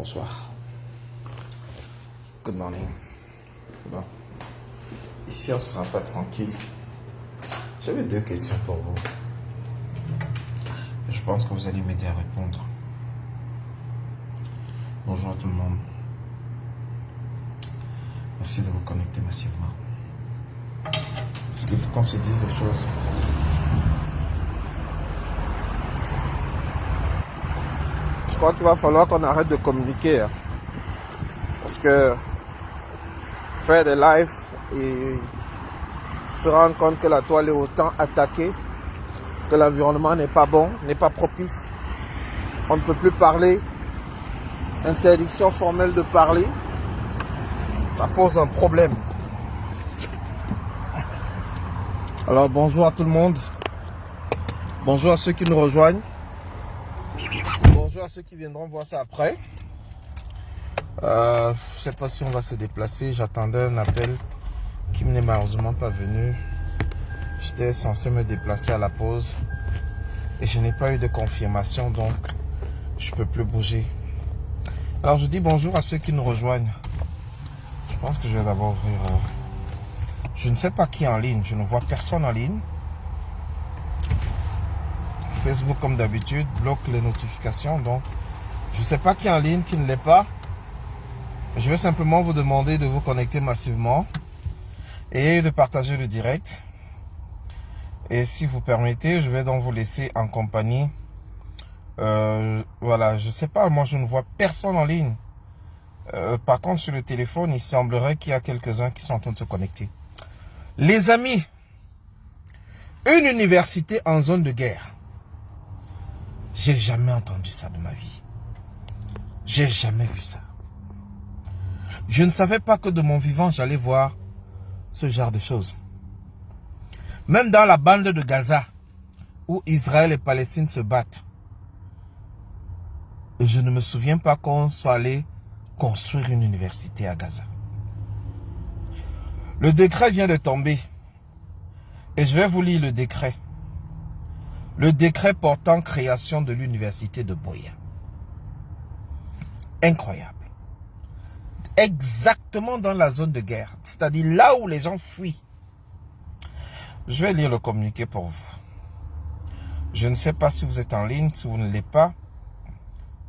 Bonsoir. Good morning. Bon. Ici, on ne sera pas tranquille. J'avais deux questions pour vous. Je pense que vous allez m'aider à répondre. Bonjour à tout le monde. Merci de vous connecter massivement. Parce qu'il faut qu'on se dise des choses. Je crois qu'il va falloir qu'on arrête de communiquer. Parce que faire des lives et se rendre compte que la toile est autant attaquée, que l'environnement n'est pas bon, n'est pas propice. On ne peut plus parler. Interdiction formelle de parler. Ça pose un problème. Alors bonjour à tout le monde. Bonjour à ceux qui nous rejoignent. Bonjour à ceux qui viendront voir ça après. Je ne sais pas si on va se déplacer. J'attendais un appel qui n'est malheureusement pas venu. J'étais censé me déplacer à la pause. Et je n'ai pas eu de confirmation, donc je ne peux plus bouger. Alors je dis bonjour à ceux qui nous rejoignent. Je pense que je vais d'abord ouvrir... Je ne sais pas qui est en ligne. Je ne vois personne en ligne. Facebook, comme d'habitude, bloque les notifications. Donc, je ne sais pas qui est en ligne, qui ne l'est pas. Je vais simplement vous demander de vous connecter massivement et de partager le direct. Et si vous permettez, je vais donc vous laisser en compagnie. Voilà, je ne sais pas, moi je ne vois personne en ligne. Par contre, sur le téléphone, il semblerait qu'il y a quelques-uns qui sont en train de se connecter. Les amis, une université en zone de guerre. J'ai jamais entendu ça de ma vie. J'ai jamais vu ça. Je ne savais pas que de mon vivant, j'allais voir ce genre de choses. Même dans la bande de Gaza, où Israël et Palestine se battent, je ne me souviens pas qu'on soit allé construire une université à Gaza. Le décret vient de tomber. Et je vais vous lire le décret. Le décret portant création de l'université de Buea. Incroyable. Exactement dans la zone de guerre. C'est-à-dire là où les gens fuient. Je vais lire le communiqué pour vous. Je ne sais pas si vous êtes en ligne, si vous ne l'êtes pas.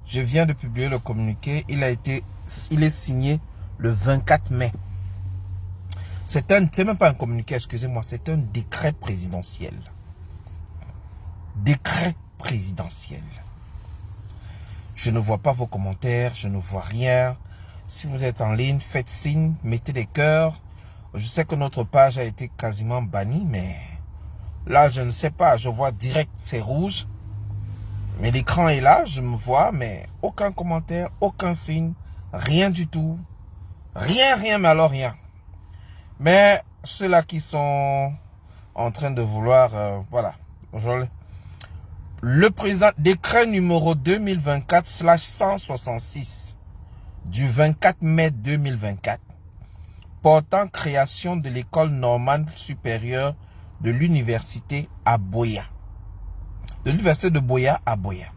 Je viens de publier le communiqué. Il est signé le 24 mai. C'est même pas un communiqué, excusez-moi, c'est un décret présidentiel. Décret présidentiel. Je ne vois pas vos commentaires, je ne vois rien. Si vous êtes en ligne, faites signe, mettez des cœurs. Je sais que notre page a été quasiment bannie, mais là, je ne sais pas. Je vois direct, c'est rouge. Mais l'écran est là, je me vois, mais aucun commentaire, aucun signe, rien du tout. Rien, mais alors rien. Mais ceux-là qui sont en train de vouloir, voilà. Le président, décret numéro 2024/166 du 24 mai 2024 portant création de l'école normale supérieure de l'université à Buea. De l'université de Buea à Buea.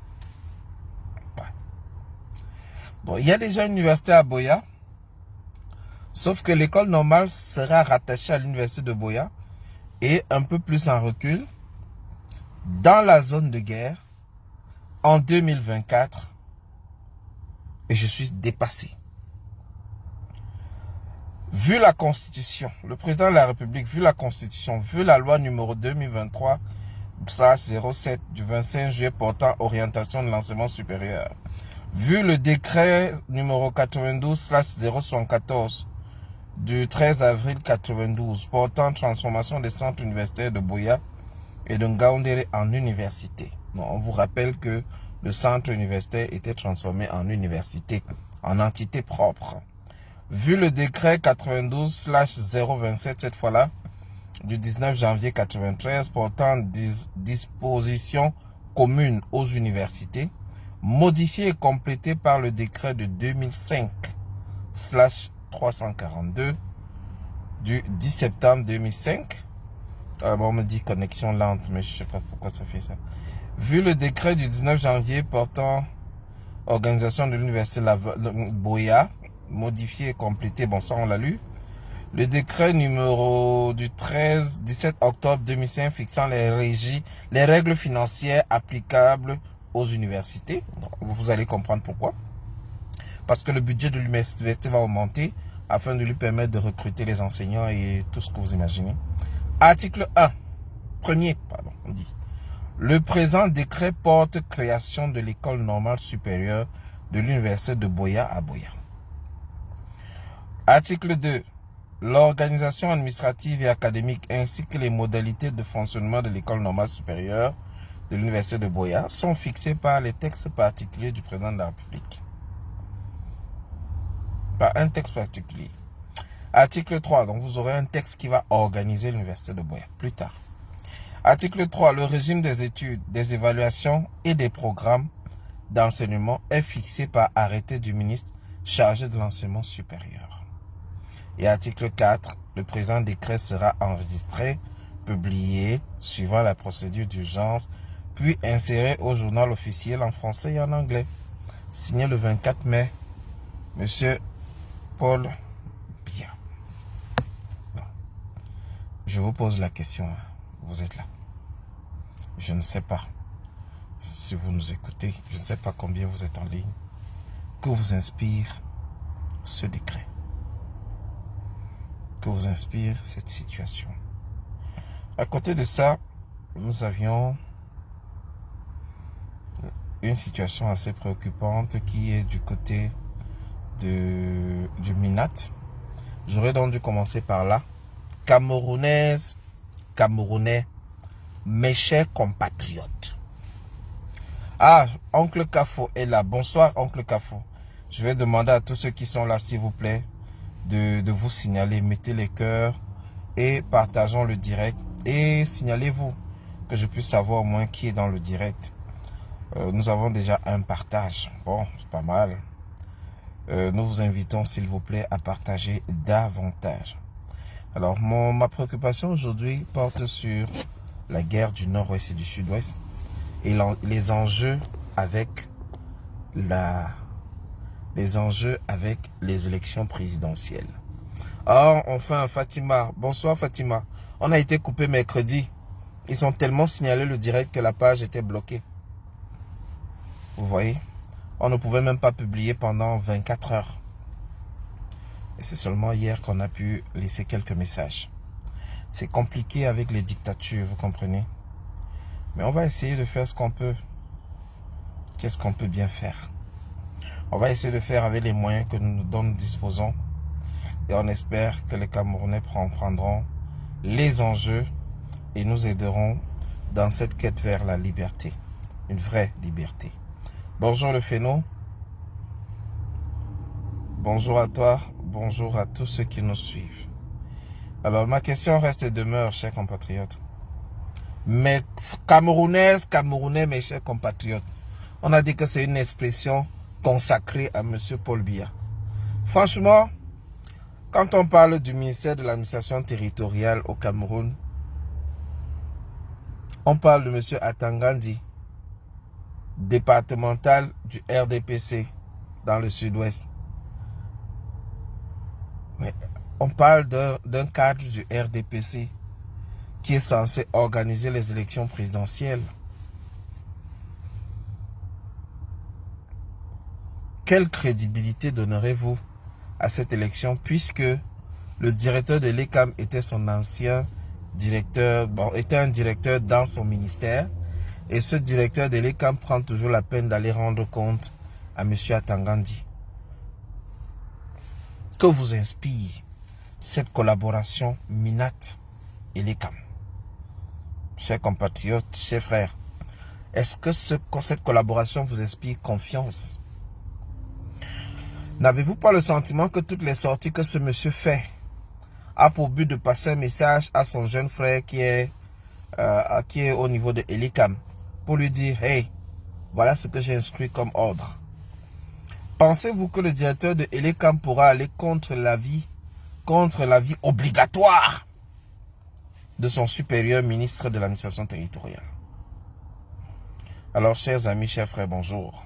Bon, il y a déjà une université à Buea. Sauf que l'école normale sera rattachée à l'université de Buea et un peu plus en recul, dans la zone de guerre, en 2024. Et je suis dépassé. Vu la Constitution, le président de la République, vu la Constitution, vu la loi numéro 2023/07 du 25 juillet portant orientation de l'enseignement supérieur, vu le décret numéro 92/074 du 13 avril 92 portant transformation des centres universitaires de Buea et de Ngaoundéré en université. Bon, on vous rappelle que le centre universitaire était transformé en université, en entité propre. Vu le décret 92/027, cette fois-là, du 19 janvier 93 portant dispositions communes aux universités, modifié et complété par le décret de 2005/342 du 10 septembre 2005. Bon, on me dit connexion lente, mais je ne sais pas pourquoi ça fait ça. Vu le décret du 19 janvier portant organisation de l'université Boya, modifié et complété, bon ça on l'a lu. Le décret numéro du 17 octobre 2005 fixant les règles financières applicables aux universités. Vous allez comprendre pourquoi. Parce que le budget de l'université va augmenter afin de lui permettre de recruter les enseignants et tout ce que vous imaginez. Article 1. On dit. Le présent décret porte création de l'école normale supérieure de l'université de Boya à Boya. Article 2. L'organisation administrative et académique ainsi que les modalités de fonctionnement de l'école normale supérieure de l'université de Boya sont fixées par les textes particuliers du président de la République. Par un texte particulier. Article 3. Donc vous aurez un texte qui va organiser l'université de Boya plus tard. Article 3. Le régime des études, des évaluations et des programmes d'enseignement est fixé par arrêté du ministre chargé de l'enseignement supérieur. Et article 4. Le présent décret sera enregistré, publié, suivant la procédure d'urgence, puis inséré au journal officiel en français et en anglais. Signé le 24 mai, Monsieur Paul Biya. Je vous pose la question, vous êtes là. Je ne sais pas si vous nous écoutez, je ne sais pas combien vous êtes en ligne. Que vous inspire ce décret? Que vous inspire cette situation? À côté de ça, nous avions une situation assez préoccupante qui est du côté du MINAT. J'aurais donc dû commencer par là. Camerounaises, Camerounais, mes chers compatriotes. Ah, Oncle Kafo est là. Bonsoir, Oncle Kafo. Je vais demander à tous ceux qui sont là, s'il vous plaît, de vous signaler. Mettez les cœurs et partageons le direct. Et signalez-vous, que je puisse savoir au moins qui est dans le direct. Nous avons déjà un partage. Bon, c'est pas mal. Nous vous invitons, s'il vous plaît, à partager davantage. Alors, ma préoccupation aujourd'hui porte sur la guerre du Nord-Ouest et du Sud-Ouest et les enjeux avec les élections présidentielles. Ah, enfin, Fatima. Bonsoir, Fatima. On a été coupé mercredi. Ils ont tellement signalé le direct que la page était bloquée. Vous voyez? On ne pouvait même pas publier pendant 24 heures. Et c'est seulement hier qu'on a pu laisser quelques messages. C'est compliqué avec les dictatures, vous comprenez? Mais on va essayer de faire ce qu'on peut. Qu'est-ce qu'on peut bien faire? On va essayer de faire avec les moyens dont nous disposons. Et on espère que les Camerounais prendront les enjeux et nous aideront dans cette quête vers la liberté. Une vraie liberté. Bonjour le Phéno. Bonjour à toi. Bonjour à tous ceux qui nous suivent. Alors ma question reste et demeure, chers compatriotes. Mes Camerounaises, Camerounais, mes chers compatriotes. On a dit que c'est une expression consacrée à M. Paul Biya. Franchement, quand on parle du ministère de l'administration territoriale au Cameroun, on parle de M. Atangandi, départemental du RDPC dans le sud-ouest. Mais on parle d'un cadre du RDPC qui est censé organiser les élections présidentielles. Quelle crédibilité donnerez-vous à cette élection puisque le directeur de l'ECAM était son ancien directeur, était un directeur dans son ministère et ce directeur de l'ECAM prend toujours la peine d'aller rendre compte à M. Atangandi. Que vous inspire cette collaboration MINAT et l'ECAM? Chers compatriotes, chers frères, est-ce que cette collaboration vous inspire confiance? N'avez-vous pas le sentiment que toutes les sorties que ce monsieur fait a pour but de passer un message à son jeune frère qui est au niveau de l'ECAM pour lui dire, hey, voilà ce que j'ai instruit comme ordre. Pensez-vous que le directeur de l'ECAM pourra aller contre l'avis obligatoire de son supérieur ministre de l'administration territoriale? Alors, chers amis, chers frères, bonjour.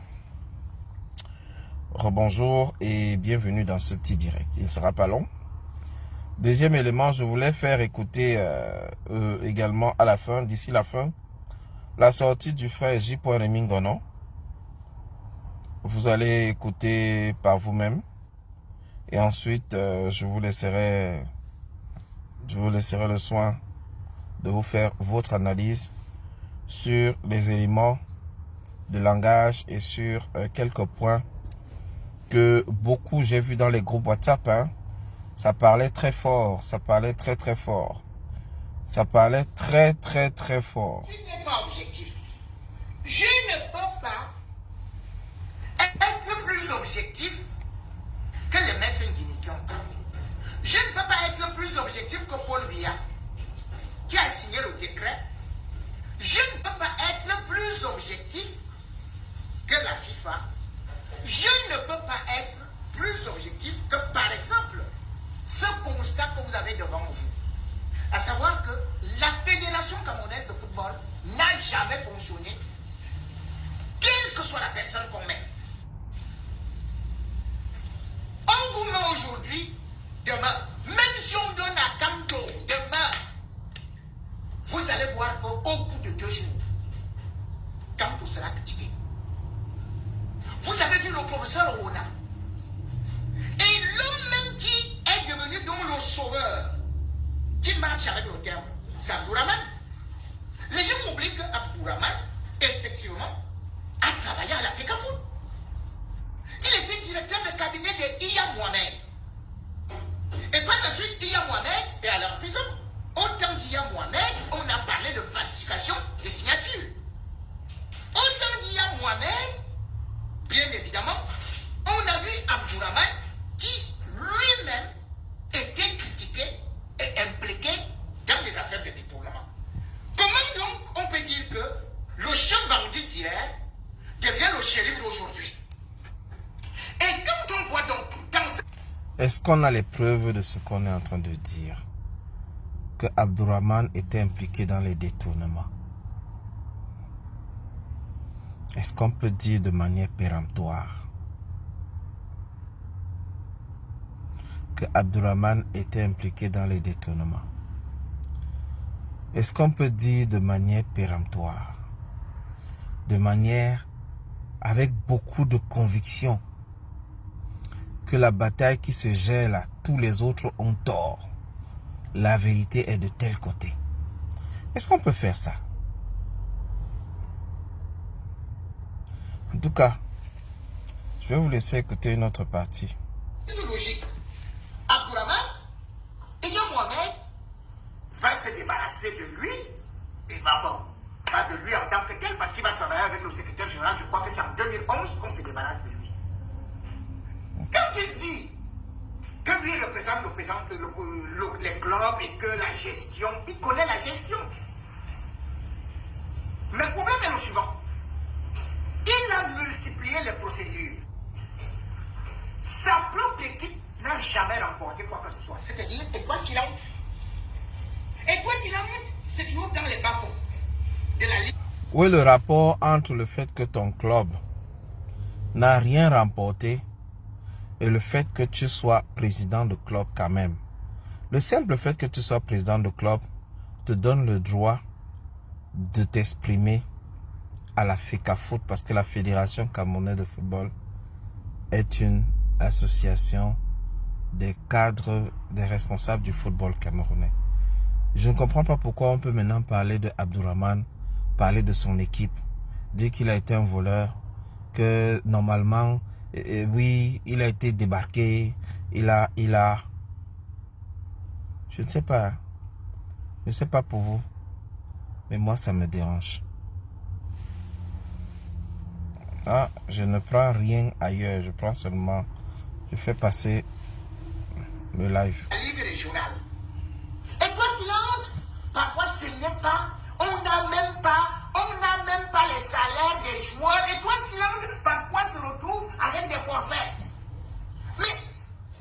rebonjour et bienvenue dans ce petit direct. Il ne sera pas long. Deuxième élément, je voulais faire écouter également à la fin, d'ici la fin, la sortie du frère J. Rémingono. Vous allez écouter par vous-même. Et ensuite, je vous laisserai le soin de vous faire votre analyse sur les éléments de langage et sur quelques points que beaucoup, j'ai vu dans les groupes WhatsApp, hein, ça parlait très fort, ça parlait très très fort. Ça parlait très très très fort. Je n'ai pas objectif. Je ne peux pas être plus objectif que le maître Nguini qui ont parlé. Je ne peux pas être plus objectif que Paul Biya qui a signé le décret. Je ne peux pas être plus objectif que la FIFA. Je ne peux pas être plus objectif que, par exemple, ce constat que vous avez devant vous. À savoir que la Fédération camerounaise de football n'a jamais fonctionné, quelle que soit la personne qu'on met. On vous met aujourd'hui, demain, même si on donne à Kanto, demain, vous allez voir qu'au bout de 2 jours, Kanto sera critiqué. Vous avez vu le professeur Rona. Et l'homme même qui est devenu donc le sauveur, qui marche avec le terme, c'est Abdourahmane. Les gens oublient qu'Abdourahmane, effectivement, a travaillé à la FECAFOOT. Il était directeur de cabinet de Iya Mohamed. Et par la suite, Iya Mohamed est à leur prison. Autant d'Iya Mohamed, on a parlé de falsification des signatures. Autant d'Iya Mohamed, bien évidemment, on a vu Abdourahmane qui lui-même était critiqué et impliqué dans des affaires de détournement. Comment donc on peut dire que le chef bandit d'hier devient le shérif d'aujourd'hui? Et quand on voit donc dans ce... Est-ce qu'on a les preuves de ce qu'on est en train de dire? Que Abdourahmane était impliqué dans les détournements? Est-ce qu'on peut dire de manière péremptoire que Abdourahmane était impliqué dans les détournements? Est-ce qu'on peut dire de manière péremptoire, de manière avec beaucoup de conviction, que la bataille qui se gère là, tous les autres ont tort, la vérité est de tel côté? Est-ce qu'on peut faire ça? En tout cas, je vais vous laisser écouter une autre partie. C'est logique. Abdourahmane, Iya Mohamed va se débarrasser de lui, et va bon, pas de lui en tant que tel, parce qu'il va travailler avec le secrétaire général. Je crois que c'est en 2011 qu'on se débarrasse de lui. Quand il dit que lui représente les clubs et que la gestion, il connaît la gestion. Mais le problème est le suivant. Il a multiplié les procédures. Sa propre équipe n'a jamais remporté quoi que ce soit. C'est-à-dire étoile filante. Étoile filante, c'est toujours dans les bas-fonds de la Ligue. Où est le rapport entre le fait que ton club n'a rien remporté et le fait que tu sois président de club quand même? Le simple fait que tu sois président de club te donne le droit de t'exprimer à la FECAFOOT, parce que la Fédération camerounaise de football est une association des cadres, des responsables du football camerounais. Je ne comprends pas pourquoi on peut maintenant parler de Abdourahmane, parler de son équipe, dire qu'il a été un voleur, que normalement, oui, il a été débarqué, il a, je ne sais pas pour vous, mais moi ça me dérange. Ah, je ne prends rien ailleurs, je prends seulement, je fais passer le live. La Ligue régionale. Étoile filante, parfois ce n'est pas, on n'a même pas les salaires des joueurs. Étoile filante, parfois se retrouve avec des forfaits. Mais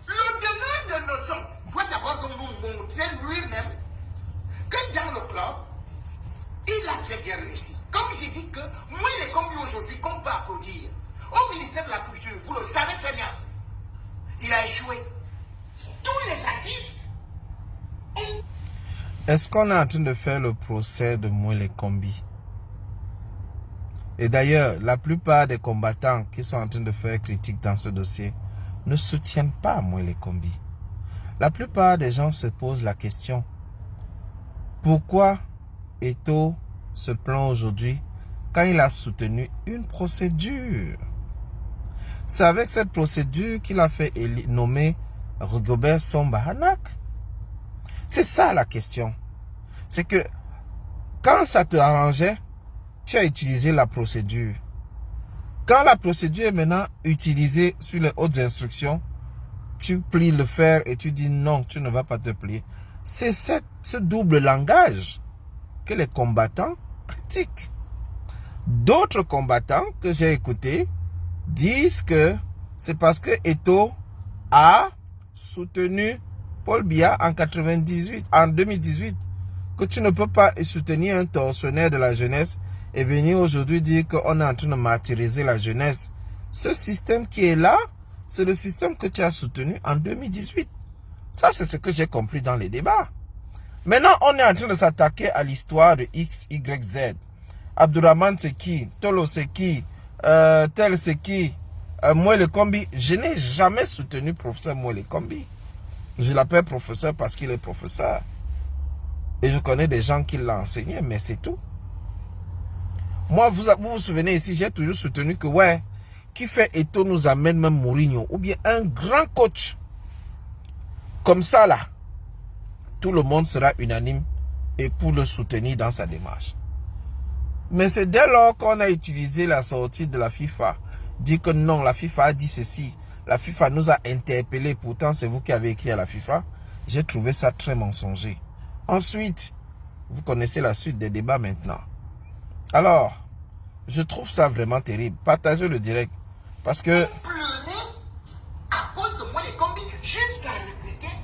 le donneur de leçons doit d'abord nous montrer lui-même que dans le club, il a très bien réussi. Comme j'ai dit que moi, il est comme lui aujourd'hui, qu'on peut applaudir. Au ministère de la Culture, vous le savez très bien. Est-ce qu'on est en train de faire le procès de Moïle Kombi? Et d'ailleurs, la plupart des combattants qui sont en train de faire critique dans ce dossier ne soutiennent pas Moïle Kombi. La plupart des gens se posent la question, pourquoi Eto'o se plaint aujourd'hui quand il a soutenu une procédure? C'est avec cette procédure qu'il a fait nommer Rigobert Song Bahanak. C'est ça la question. C'est que quand ça te arrangeait, tu as utilisé la procédure. Quand la procédure est maintenant utilisée sur les hautes instructions, tu plies le fer et tu dis non, tu ne vas pas te plier. C'est ce double langage que les combattants critiquent. D'autres combattants que j'ai écoutés disent que c'est parce que Eto'o a soutenu Paul Biya en 2018, que tu ne peux pas soutenir un tortionnaire de la jeunesse et venir aujourd'hui dire qu'on est en train de martyriser la jeunesse. Ce système qui est là, c'est le système que tu as soutenu en 2018. Ça, c'est ce que j'ai compris dans les débats. Maintenant, on est en train de s'attaquer à l'histoire de X, Y, Z. Abdourahmane c'est qui? Tolo c'est qui? Tel c'est qui? Moïle Kombi. Je n'ai jamais soutenu professeur Moïle Kombi. Je l'appelle professeur parce qu'il est professeur. Et je connais des gens qui l'ont enseigné, mais c'est tout. Moi, vous vous souvenez ici, j'ai toujours soutenu que, ouais, qui fait Eto'o nous amène même Mourinho, ou bien un grand coach. Comme ça, là, tout le monde sera unanime et pour le soutenir dans sa démarche. Mais c'est dès lors qu'on a utilisé la sortie de la FIFA, dit que non, la FIFA a dit ceci, la FIFA nous a interpellés, pourtant c'est vous qui avez écrit à la FIFA, j'ai trouvé ça très mensonger. Ensuite, vous connaissez la suite des débats maintenant. Alors, je trouve ça vraiment terrible. Partagez le direct, parce que... Pleurer à cause de Moïle Kombi jusqu'à regretter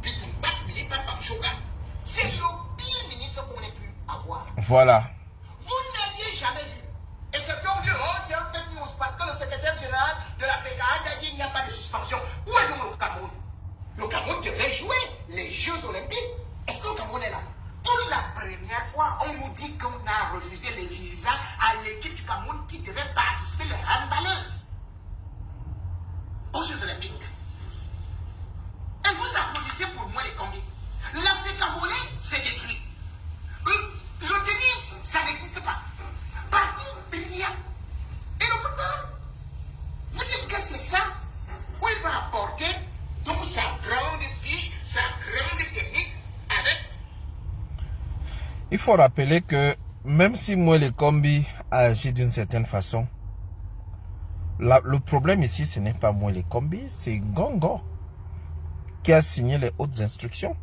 Bitumba Milipa Pamchoga. C'est le pire ministre qu'on ait pu avoir. Voilà. Vous n'aviez jamais vu. Et c'est pour dire, oh, c'est un fake news parce que le secrétaire général de la PKA a dit qu'il n'y a pas de suspension. Où est donc le Cameroun? Le Cameroun devrait jouer les Jeux Olympiques. Est-ce que le Cameroun est là? Pour la première fois, on nous dit qu'on a refusé les visas à l'équipe du Cameroun qui devait participer, les handballeuses, aux Jeux Olympiques. Et vous applaudissez pour moi les combis. L'Afrique volée, c'est détruit. Le tennis, ça n'existe pas. Partout, il y a. Et le football, vous dites que c'est ça où il va apporter donc sa grande fiche, sa grande technique avec. Il faut rappeler que même si Moïle Kombi a agi d'une certaine façon, le problème ici, ce n'est pas Moïle Kombi, c'est Ngongo qui a signé les hautes instructions.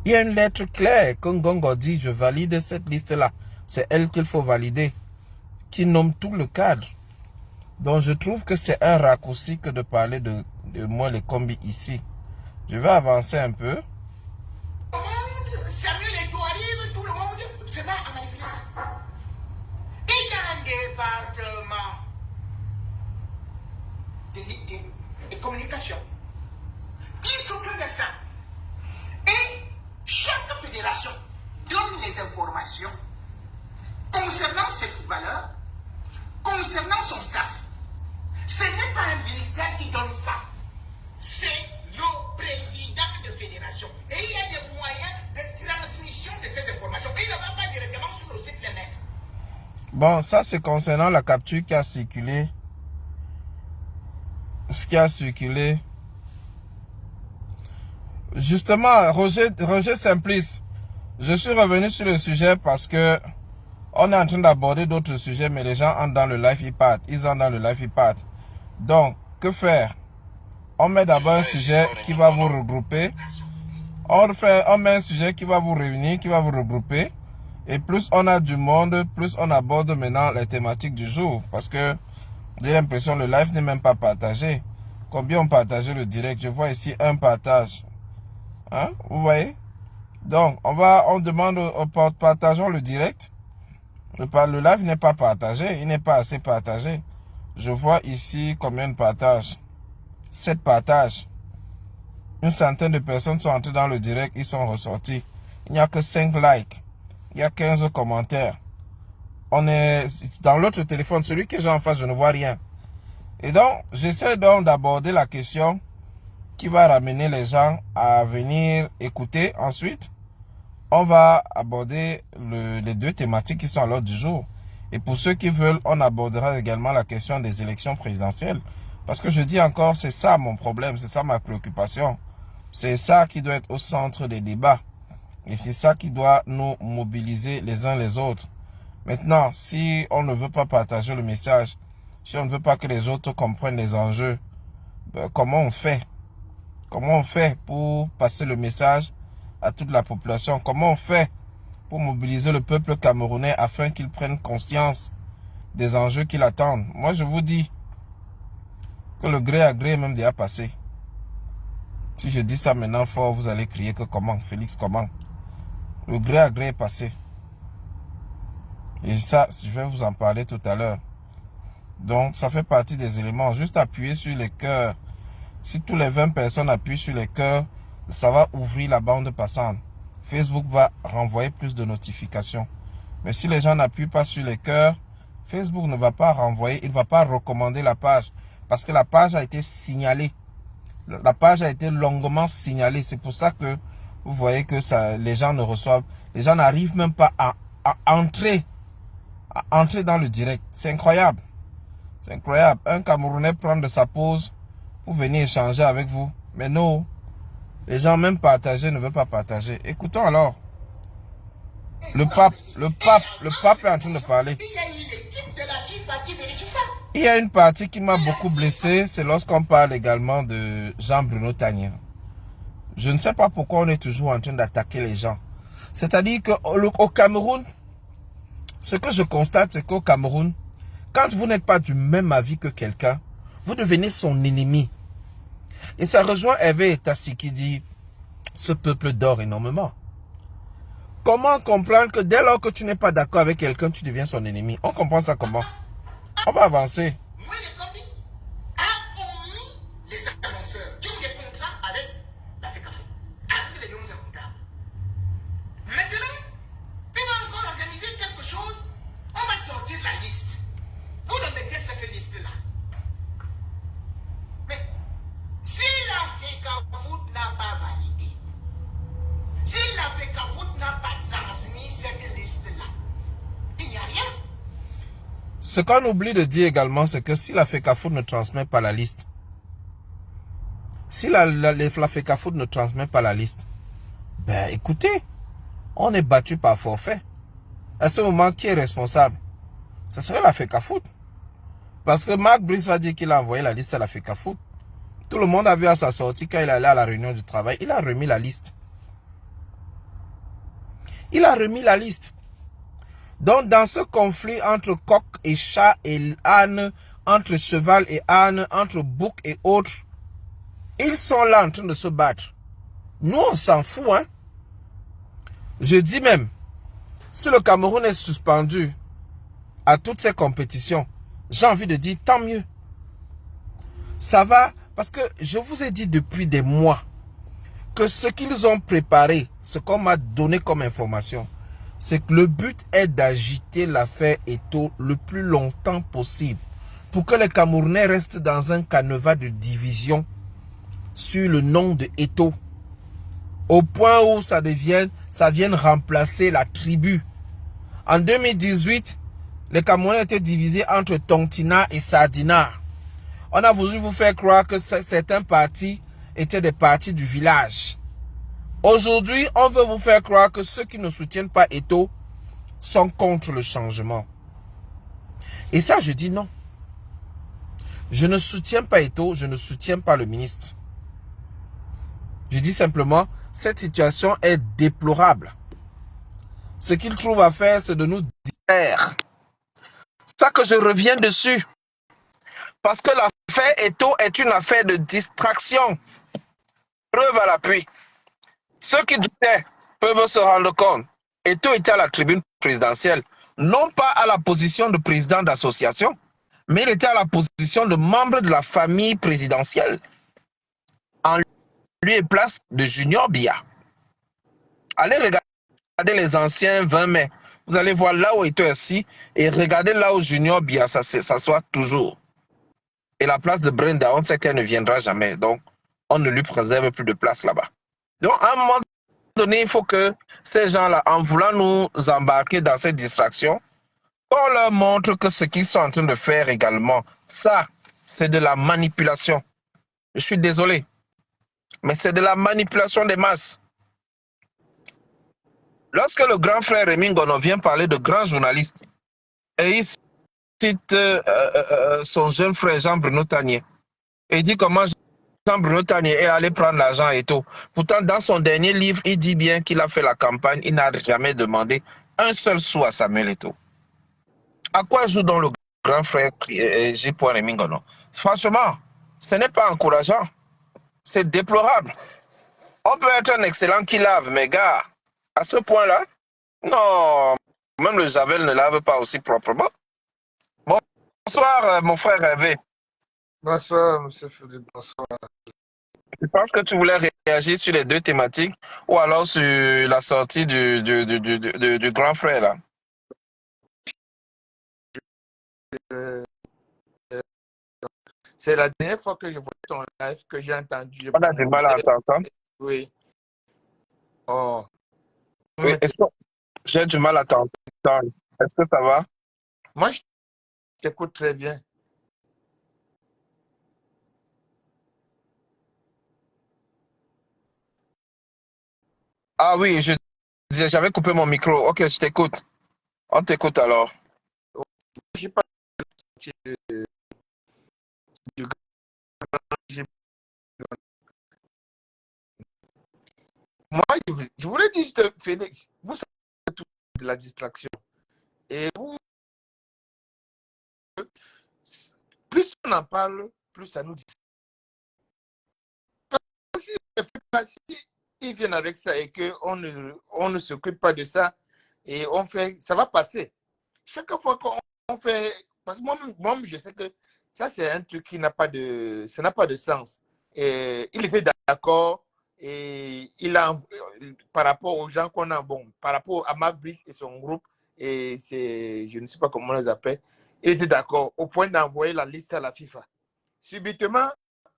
Il y a une lettre claire que Ngongo dit, je valide cette liste-là. C'est elle qu'il faut valider, qui nomme tout le cadre. Donc je trouve que c'est un raccourci que de parler de Moïle Kombi ici. Je vais avancer un peu. Samuel Eto'o arrive, tout le monde se met à manipuler ça. Il y a un département de communication qui s'occupe de ça. Et chaque fédération donne les informations concernant ses footballeurs, concernant son staff. Ce n'est pas un ministère qui donne ça. C'est le président de fédération. Et il y a des moyens de transmission de ces informations. Et il ne va pas directement sur le site les mettre. Bon, ça c'est concernant la capture qui a circulé. Ce qui a circulé. Justement, Roger Simplice, je suis revenu sur le sujet parce que on est en train d'aborder d'autres sujets, mais les gens entrent dans le live, ils partent. Ils entrent dans le live, ils partent. Donc, que faire? On met d'abord un sujet qui va vous regrouper. On met un sujet qui va vous réunir, qui va vous regrouper. Et plus on a du monde, plus on aborde maintenant les thématiques du jour. Parce que j'ai l'impression que le live n'est même pas partagé. Combien ont partagé le direct? Je vois ici un partage. Hein? Vous voyez? Donc, on demande, partageons le direct. Le live n'est pas partagé. Il n'est pas assez partagé. Je vois ici combien de partages? 7 partages. Une centaine de personnes sont entrées dans le direct. Ils sont ressortis. Il n'y a que 5 likes. Il y a 15 commentaires. On est dans l'autre téléphone, celui que j'ai en face, je ne vois rien. Et donc, j'essaie donc d'aborder la question qui va ramener les gens à venir écouter. Ensuite, on va aborder les deux thématiques qui sont à l'ordre du jour. Et pour ceux qui veulent, on abordera également la question des élections présidentielles. Parce que je dis encore, c'est ça mon problème, c'est ça ma préoccupation. C'est ça qui doit être au centre des débats. Et c'est ça qui doit nous mobiliser les uns les autres. Maintenant, si on ne veut pas partager le message, si on ne veut pas que les autres comprennent les enjeux, comment on fait? Comment on fait pour passer le message à toute la population? Comment on fait pour mobiliser le peuple camerounais afin qu'il prenne conscience des enjeux qui l'attendent? Moi, je vous dis que le gré à gré est même déjà passé. Si je dis ça maintenant fort, vous allez crier que comment? Félix, comment? Le gré à gré est passé. Et ça, je vais vous en parler tout à l'heure. Donc, ça fait partie des éléments. Juste appuyer sur les cœurs. Si tous les 20 personnes appuient sur les cœurs, ça va ouvrir la bande passante. Facebook va renvoyer plus de notifications. Mais si les gens n'appuient pas sur les cœurs, Facebook ne va pas renvoyer, il ne va pas recommander la page. Parce que la page a été signalée. La page a été longuement signalée. C'est pour ça que vous voyez que ça, les gens ne reçoivent, les gens n'arrivent même pas à entrer dans le direct. C'est incroyable. C'est incroyable. Un Camerounais prend de sa pause pour venir échanger avec vous. Mais non, les gens même partager ne veulent pas partager. Écoutons alors. Le pape est en train de parler. Il y a une équipe de la FIFA qui vérifie ça. Il y a une partie qui m'a beaucoup blessé, c'est lorsqu'on parle également de Jean-Bruno Tania. Je ne sais pas pourquoi on est toujours en train d'attaquer les gens. C'est-à-dire qu'au Cameroun, ce que je constate, c'est qu'au Cameroun, quand vous n'êtes pas du même avis que quelqu'un, vous devenez son ennemi. Et ça rejoint Hervé Etassi qui dit, ce peuple dort énormément. Comment comprendre que dès lors que tu n'es pas d'accord avec quelqu'un, tu deviens son ennemi? On comprend ça comment? On va avancer. Moi, les copines ont mis les annonceurs qui ont des contrats avec la FECAFO, avec les 11 comptables. Maintenant, ils vont encore organiser quelque chose. On va sortir la liste. Vous remettez cette liste-là. Mais si la FECAFO n'a pas validé, si la FECAFO n'a pas transmis cette liste-là, il n'y a rien. Ce qu'on oublie de dire également, c'est que si la FECAFO ne transmet pas la liste, si la FECAFO ne transmet pas la liste, ben écoutez, on est battu par forfait. À ce moment, qui est responsable? Ce serait la FECAFO. Parce que Marc Brice va dire qu'il a envoyé la liste à la FECAFO. Tout le monde a vu à sa sortie quand il allait à la réunion du travail, il a remis la liste. Il a remis la liste. Donc, dans ce conflit entre coq et chat et âne, entre cheval et âne, entre bouc et autres, ils sont là en train de se battre. Nous, on s'en fout, hein. Je dis même, si le Cameroun est suspendu à toutes ces compétitions, j'ai envie de dire tant mieux. Ça va, parce que je vous ai dit depuis des mois que ce qu'ils ont préparé, ce qu'on m'a donné comme information, c'est que le but est d'agiter l'affaire Eto'o le plus longtemps possible pour que les Camerounais restent dans un canevas de division sur le nom de Eto'o, au point où ça vienne remplacer la tribu. En 2018, les Camerounais étaient divisés entre Tontina et Sardina. On a voulu vous faire croire que certains partis étaient des partis du village. Aujourd'hui, on veut vous faire croire que ceux qui ne soutiennent pas Eto'o sont contre le changement. Et ça, je dis non. Je ne soutiens pas Eto'o, je ne soutiens pas le ministre. Je dis simplement, cette situation est déplorable. Ce qu'il trouve à faire, c'est de nous distraire. C'est ça que je reviens dessus. Parce que l'affaire Eto'o est une affaire de distraction. Preuve à l'appui. Ceux qui doutaient peuvent se rendre compte. Eto'o était à la tribune présidentielle, non pas à la position de président d'association, mais il était à la position de membre de la famille présidentielle, en lieu et place de Junior Biya. Allez regarder les anciens 20 mai. Vous allez voir là où Eto'o est assis et regardez là où Junior Bia s'assoit toujours. Et la place de Brenda, on sait qu'elle ne viendra jamais. Donc, on ne lui préserve plus de place là-bas. Donc, à un moment donné, il faut que ces gens-là, en voulant nous embarquer dans cette distraction, on leur montre que ce qu'ils sont en train de faire également, ça, c'est de la manipulation. Je suis désolé, mais c'est de la manipulation des masses. Lorsque le grand frère Rémi Ngono vient parler de grands journalistes, et il cite son jeune frère Jean-Bruno Tanier, et il dit comment Jean-Bruno Tanier est allé prendre l'argent et tout. Pourtant, dans son dernier livre, il dit bien qu'il a fait la campagne, il n'a jamais demandé un seul sou à Samuel Eto'o. À quoi joue donc le grand frère J. Rémi Ngono? Franchement, ce n'est pas encourageant. C'est déplorable. On peut être un excellent qui lave, mais gars, à ce point-là, non, même le Javel ne lave pas aussi proprement. Bonsoir, mon frère Hervé. Bonsoir, M. Philippe, bonsoir. Je pense que tu voulais réagir sur les deux thématiques ou alors sur la sortie du grand frère là. C'est la dernière fois que je vois ton live que j'ai entendu. On a du mal à t'entendre. Oui. Oh. Oui, j'ai du mal à t'entendre. Est-ce que ça va? Moi, je t'écoute très bien. Ah oui, j'avais coupé mon micro. Ok, je t'écoute. On t'écoute alors. Je pas Moi, je voulais dire juste, Félix, vous savez tout de la distraction. Et vous, plus on en parle, plus ça nous dit. Si ils viennent avec ça et qu'on ne s'occupe pas de ça, et on fait, ça va passer. Chaque fois qu'on fait, parce que moi, je sais que ça, c'est un truc qui n'a pas de, ça n'a pas de sens. Et il était d'accord et il a, par rapport aux gens qu'on a, bon, par rapport à Marc Brice et son groupe, et c'est, je ne sais pas comment on les appelle, il était d'accord au point d'envoyer la liste à la FIFA. Subitement,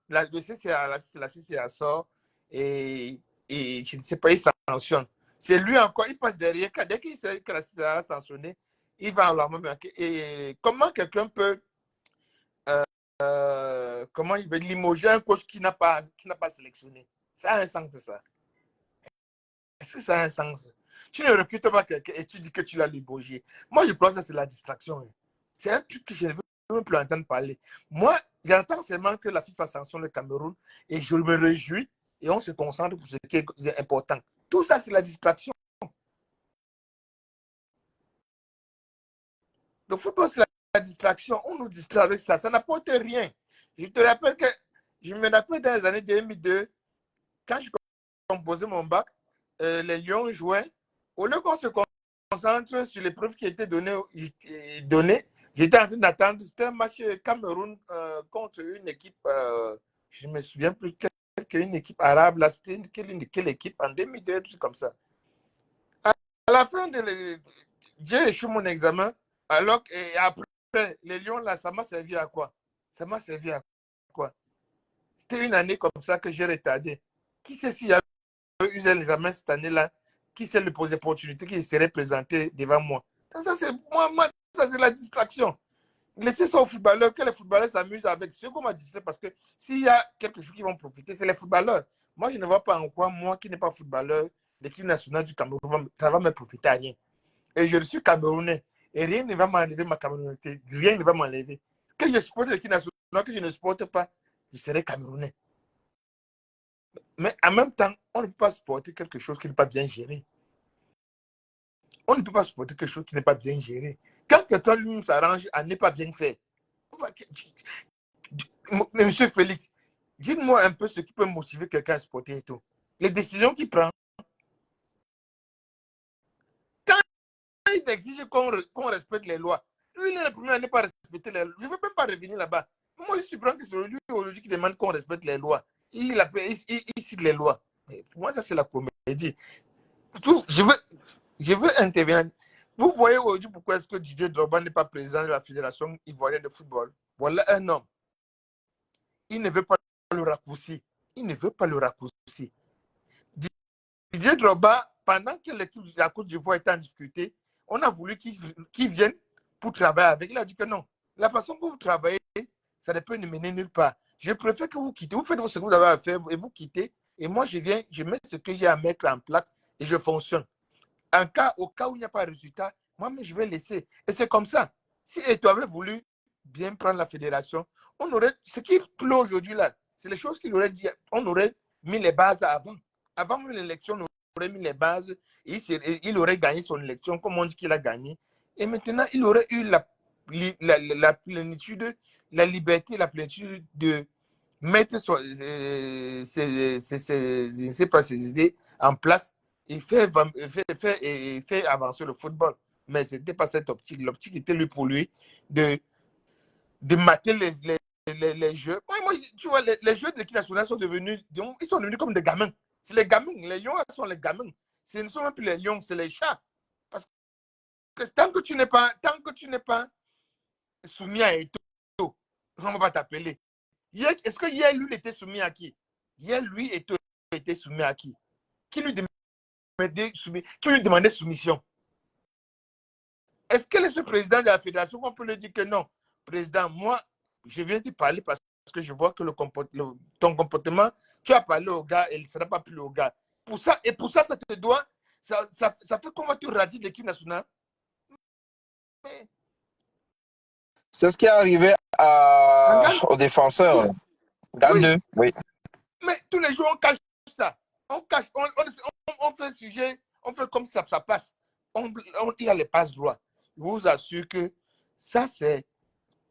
le CCA, la CCA sort et je ne sais pas, il sanctionne. C'est lui encore, il passe derrière. Dès qu'il sait que la CCA a sanctionné, il va en leur manquer. Et comment quelqu'un peut, comment il veut limoger un coach qui n'a pas sélectionné? Ça a un sens de ça. Est-ce que ça a un sens? Tu ne recrutes pas quelqu'un et tu dis que tu l'as limogé. Moi, je pense que c'est la distraction. C'est un truc que je ne veux même plus entendre parler. Moi, j'entends seulement que la FIFA sanctionne le Cameroun et je me réjouis et on se concentre pour ce qui est important. Tout ça, c'est la distraction. Le football, c'est la distraction. On nous distrait avec ça. Ça n'apporte rien. Je te rappelle que je me rappelle dans les années 2002, quand je composais mon bac, les Lions jouaient. Au lieu qu'on se concentre sur les preuves qui étaient données, j'étais en train d'attendre. C'était un match Cameroun contre une équipe, je ne me souviens plus une équipe arabe. Là, c'était quelle équipe en 2002, tout comme ça. À la fin j'ai échoué mon examen. Alors et après, les Lions, là, ça m'a servi à quoi? Ça m'a servi à quoi? C'était une année comme ça que j'ai retardé. Qui sait s'il y avait eu l'examen cette année-là? Qui sait les opportunités qui seraient présentées devant moi? Ça, c'est moi, ça, c'est la distraction. Laissez ça aux footballeurs, que les footballeurs s'amusent avec ce qu'on m'a distrait, parce que s'il y a quelque chose qui vont profiter, c'est les footballeurs. Moi, je ne vois pas en quoi, moi qui n'ai pas footballeur, l'équipe nationale du Cameroun, ça va me profiter à rien. Et je suis Camerounais. Et rien ne va m'enlever ma Camerounité. Rien ne va m'enlever. Que je supporte l'équipe nationale, que je ne supporte pas, je serai Camerounais. Mais en même temps, on ne peut pas supporter quelque chose qui n'est pas bien géré. On ne peut pas supporter quelque chose qui n'est pas bien géré. Quand quelqu'un lui s'arrange à ne pas bien faire, Monsieur Félix, dites-moi un peu ce qui peut motiver quelqu'un à supporter et tout. Les décisions qu'il prend. Quand il exige qu'on respecte les lois, lui, il est le premier à ne pas respecter les lois. Je ne veux même pas revenir là-bas. Moi, je supprends que c'est lui aujourd'hui qui demande qu'on respecte les lois. Il cite les lois. Mais pour moi, ça, c'est la comédie. je veux intervenir. Vous voyez aujourd'hui pourquoi est-ce que Didier Drogba n'est pas président de la Fédération ivoirienne de football. Voilà un homme. Il ne veut pas le raccourci. Il ne veut pas le raccourci. Didier Drogba, pendant que l'équipe de la Côte d'Ivoire était en difficulté, on a voulu qu'il vienne pour travailler avec. Il a dit que non. La façon que vous travaillez, ça ne peut nous mener nulle part. Je préfère que vous quittez. Vous faites ce que vous avez à faire et vous quittez. Et moi, je viens, je mets ce que j'ai à mettre en place et je fonctionne. Au cas où il n'y a pas de résultat, moi-même, je vais laisser. Et c'est comme ça. Si tu avais voulu bien prendre la fédération, on aurait, ce qui pleut aujourd'hui là, c'est les choses qu'il aurait dit. On aurait mis les bases avant. Avant même l'élection, on aurait mis les bases et il aurait gagné son élection, comme on dit qu'il a gagné. Et maintenant, il aurait eu la plénitude, la liberté, la plénitude de mettre ses idées en place et faire avancer le football. Mais ce n'était pas cette optique. L'optique était lui pour lui de mater les jeux. Moi, tu vois, les jeux de l'équipe nationale sont devenus comme des gamins. C'est les gamins. Les lions sont les gamins. Ce ne sont même plus les lions, c'est les chats. Parce que tant que tu n'es pas soumis à Eto'o, on ne va pas t'appeler. Est-ce que hier, lui, il était soumis à qui? Hier, lui, Eto'o était soumis à qui? Qui lui demandait soumission? Est-ce que le président de la fédération, on peut lui dire que non? Président, moi, je viens te parler parce que je vois que ton comportement, tu as parlé au gars et il ne sera pas plus au gars. Pour ça, ça te doit, ça fait comment tu radies l'équipe nationale? Mais, c'est ce qui est arrivé aux défenseurs. Oui. Oui. Mais tous les jours, on cache ça. On cache, on fait un sujet, on fait comme ça passe. Il y a les passes droits. Je vous assure que ça, c'est.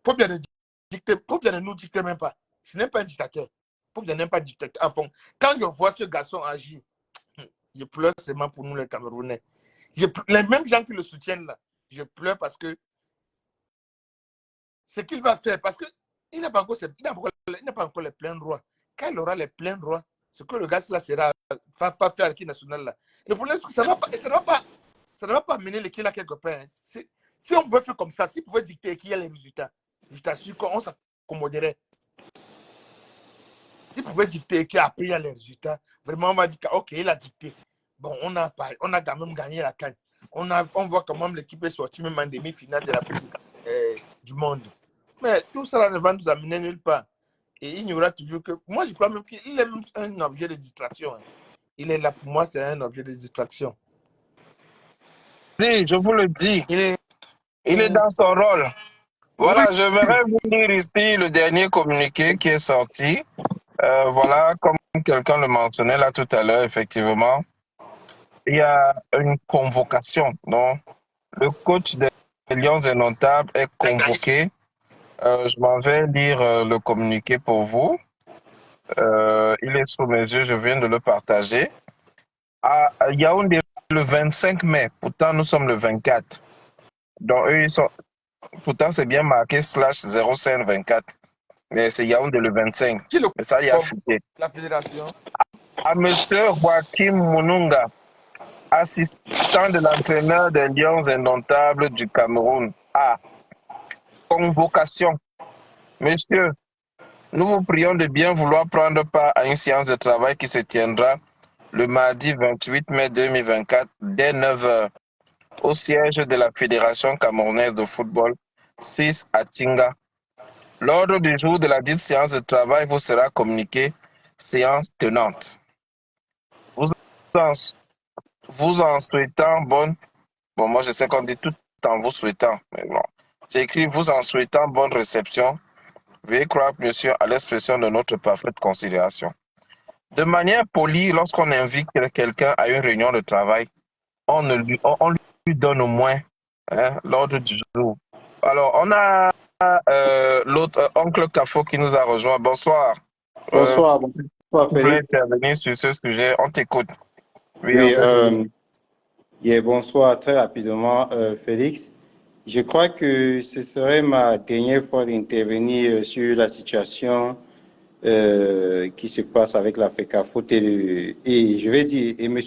Pour bien ne nous dicter même pas. Ce n'est pas un dictateur. Pour bien ne pas dictateur. Enfin, quand je vois ce garçon agir, je pleure seulement pour nous, les Camerounais. Les mêmes gens qui le soutiennent là, je pleure parce que ce qu'il va faire, parce qu'il n'a pas encore les pleins droits. Quand il aura les pleins droits, ce que le gars là va faire à l'équipe nationale là. Le problème, c'est que ça ne va pas mener l'équipe là quelque part. Si on pouvait faire comme ça, s'il pouvait dicter qu'il y a les résultats, je t'assure qu'on s'accommoderait. S'il pouvait dicter qu'après il y a les résultats, vraiment on va dire ok, il a dicté. Bon, on a quand même gagné la CAN. On voit quand même l'équipe est sortie même en demi-finale de la Coupe du monde. Mais tout ça ne va nous amener nulle part. Et il y aura toujours que. Moi, je crois même qu'il est même un objet de distraction. Il est là pour moi, c'est un objet de distraction. Je vous le dis. Il est dans son rôle. Voilà, Oui. je vais vous lire ici le dernier communiqué qui est sorti. Voilà, comme quelqu'un le mentionnait là tout à l'heure, effectivement, il y a une convocation. Donc, le coach des Lions Indomptables est convoqué. Je m'en vais lire le communiqué pour vous. Il est sous mes yeux, je viens de le partager. À Yaoundé, le 25 mai, pourtant nous sommes le 24. Donc, eux, ils sont. Pourtant, c'est bien marqué /0524. Mais c'est Yaoundé le 25. Mais ça, il y a fuité. La fédération. À monsieur Joachim Mununga, assistant de l'entraîneur des Lions Indomptables du Cameroun. A. Convocation. Monsieur, nous vous prions de bien vouloir prendre part à une séance de travail qui se tiendra le mardi 28 mai 2024 dès 9h au siège de la Fédération camerounaise de football 6 à Tinga. L'ordre du jour de la dite séance de travail vous sera communiqué, séance tenante. Vous en souhaitant bonne... Bon, moi je sais qu'on dit tout en vous souhaitant, mais bon. C'est écrit vous en souhaitant bonne réception. Veuillez croire, monsieur, à l'expression de notre parfaite considération. De manière polie, lorsqu'on invite quelqu'un à une réunion de travail, on lui donne au moins l'ordre du jour. Alors, on a l'autre oncle Kafo qui nous a rejoint. Bonsoir. Bonsoir, Vous voulez intervenir sur ce sujet? On t'écoute. Oui, bonsoir. Très rapidement, Félix. Je crois que ce serait ma dernière fois d'intervenir sur la situation qui se passe avec la FECAFOOT et je vais dire, et M.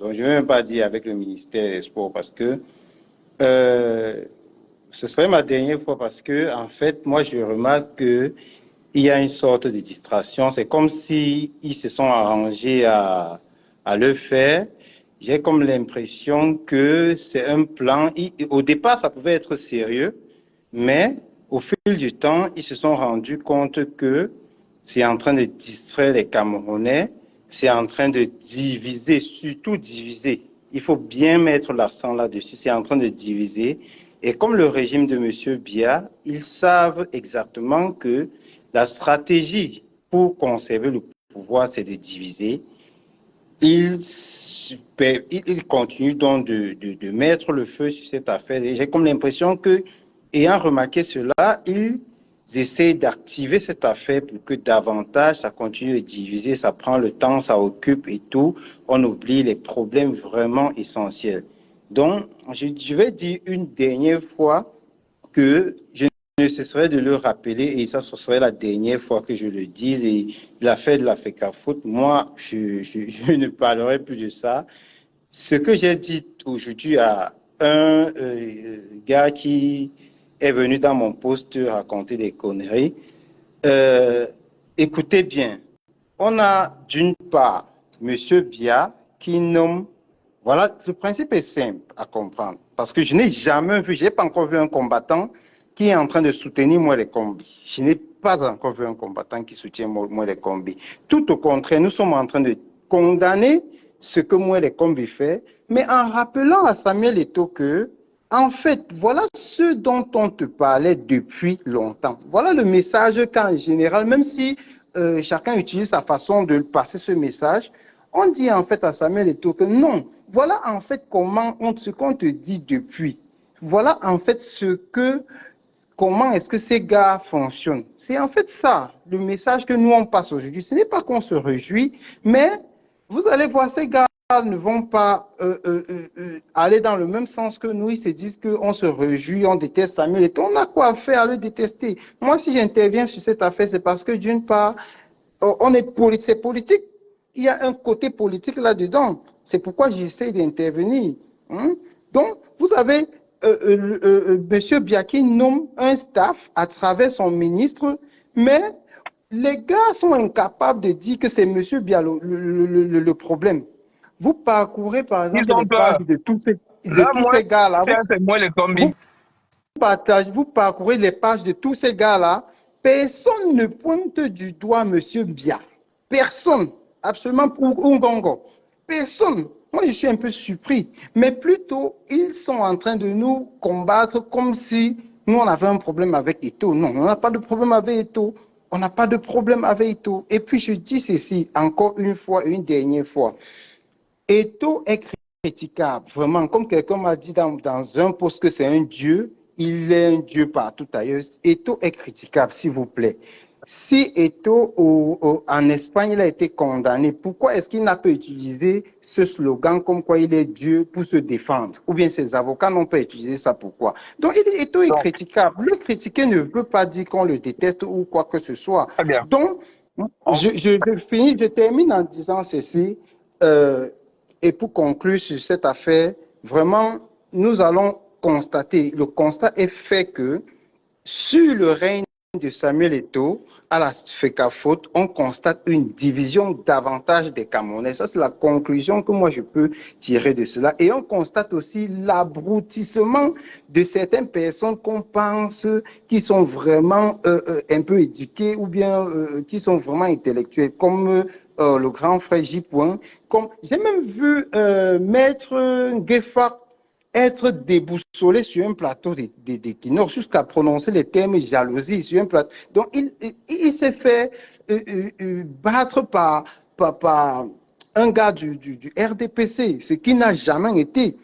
Donc, je ne vais même pas dire avec le ministère des Sports parce que ce serait ma dernière fois parce que, en fait, moi, je remarque qu'il y a une sorte de distraction. C'est comme si ils se sont arrangés à le faire. J'ai comme l'impression que c'est un plan. Au départ, ça pouvait être sérieux, mais au fil du temps, ils se sont rendus compte que c'est en train de distraire les Camerounais, c'est en train de diviser, surtout diviser. Il faut bien mettre l'accent là-dessus, c'est en train de diviser. Et comme le régime de M. Biya, ils savent exactement que la stratégie pour conserver le pouvoir, c'est de diviser. Ils continuent donc de mettre le feu sur cette affaire. Et j'ai comme l'impression que, ayant remarqué cela, ils essaient d'activer cette affaire pour que davantage ça continue de diviser, ça prend le temps, ça occupe et tout. On oublie les problèmes vraiment essentiels. Donc, je vais dire une dernière fois que je ne cesserai de le rappeler et ça, ce serait la dernière fois que je le dise. Et l'affaire de la FECAFOOT, moi, je ne parlerai plus de ça. Ce que j'ai dit aujourd'hui à un gars qui est venu dans mon poste raconter des conneries, écoutez bien, on a d'une part M. Biya qui nomme. Voilà, le principe est simple à comprendre. Parce que je n'ai jamais vu, je n'ai pas encore vu un combattant qui est en train de soutenir moi les combis. Je n'ai pas encore vu un combattant qui soutient moi les combis. Tout au contraire, nous sommes en train de condamner ce que moi les combis fait, mais en rappelant à Samuel Eto'o que, en fait, voilà ce dont on te parlait depuis longtemps. Voilà le message qu'en général, même si chacun utilise sa façon de passer ce message, on dit en fait à Samuel Eto'o que non, voilà en fait ce qu'on te dit depuis. Voilà en fait comment est-ce que ces gars fonctionnent. C'est en fait ça, le message que nous on passe aujourd'hui. Ce n'est pas qu'on se réjouit, mais vous allez voir, ces gars ne vont pas aller dans le même sens que nous. Ils se disent qu'on se réjouit, on déteste Samuel Eto'o. On a quoi faire à le détester. Moi, si j'interviens sur cette affaire, c'est parce que d'une part, c'est politique. Il y a un côté politique là-dedans. C'est pourquoi j'essaie d'intervenir. Hein? Donc, vous avez M. Biya qui nomme un staff à travers son ministre, mais les gars sont incapables de dire que c'est M. Biya le problème. Vous parcourez, par exemple, Ils ont les peur. pages de tous Là, moi, ces gars-là. c'est moi les combis. Vous parcourez les pages de tous ces gars-là. Personne ne pointe du doigt M. Biya. Personne. Absolument pour Ngongo. Personne. Moi, je suis un peu surpris. Mais plutôt, ils sont en train de nous combattre comme si nous, on avait un problème avec Eto'o. Non, on n'a pas de problème avec Eto'o. On n'a pas de problème avec Eto'o. Et puis, je dis ceci encore une fois, une dernière fois. Eto'o est critiquable, vraiment. Comme quelqu'un m'a dit dans un post que c'est un dieu, il est un dieu partout ailleurs. Eto'o est critiquable, s'il vous plaît. Si Eto'o en Espagne, il a été condamné, pourquoi est-ce qu'il n'a pas utilisé ce slogan comme quoi il est Dieu pour se défendre? Ou bien ses avocats n'ont pas utilisé ça, pourquoi? Donc, Eto'o est critiquable. Le critiquer ne veut pas dire qu'on le déteste ou quoi que ce soit. Très bien. Donc, je termine en disant ceci. Et pour conclure sur cette affaire, vraiment, nous allons constater, le constat est fait que sur le règne de Samuel Eto'o à la FECAFOOT, on constate une division davantage des Camerounais. Ça, c'est la conclusion que moi, je peux tirer de cela. Et on constate aussi l'abrutissement de certaines personnes qu'on pense qui sont vraiment un peu éduquées ou bien qui sont vraiment intellectuelles, comme le grand frère J. J'ai même vu Maître Gueffard être déboussolé sur un plateau d'équinoxe jusqu'à prononcer les termes jalousie sur un plateau. Donc, il s'est fait battre par un gars du RDPC, ce qui n'a jamais été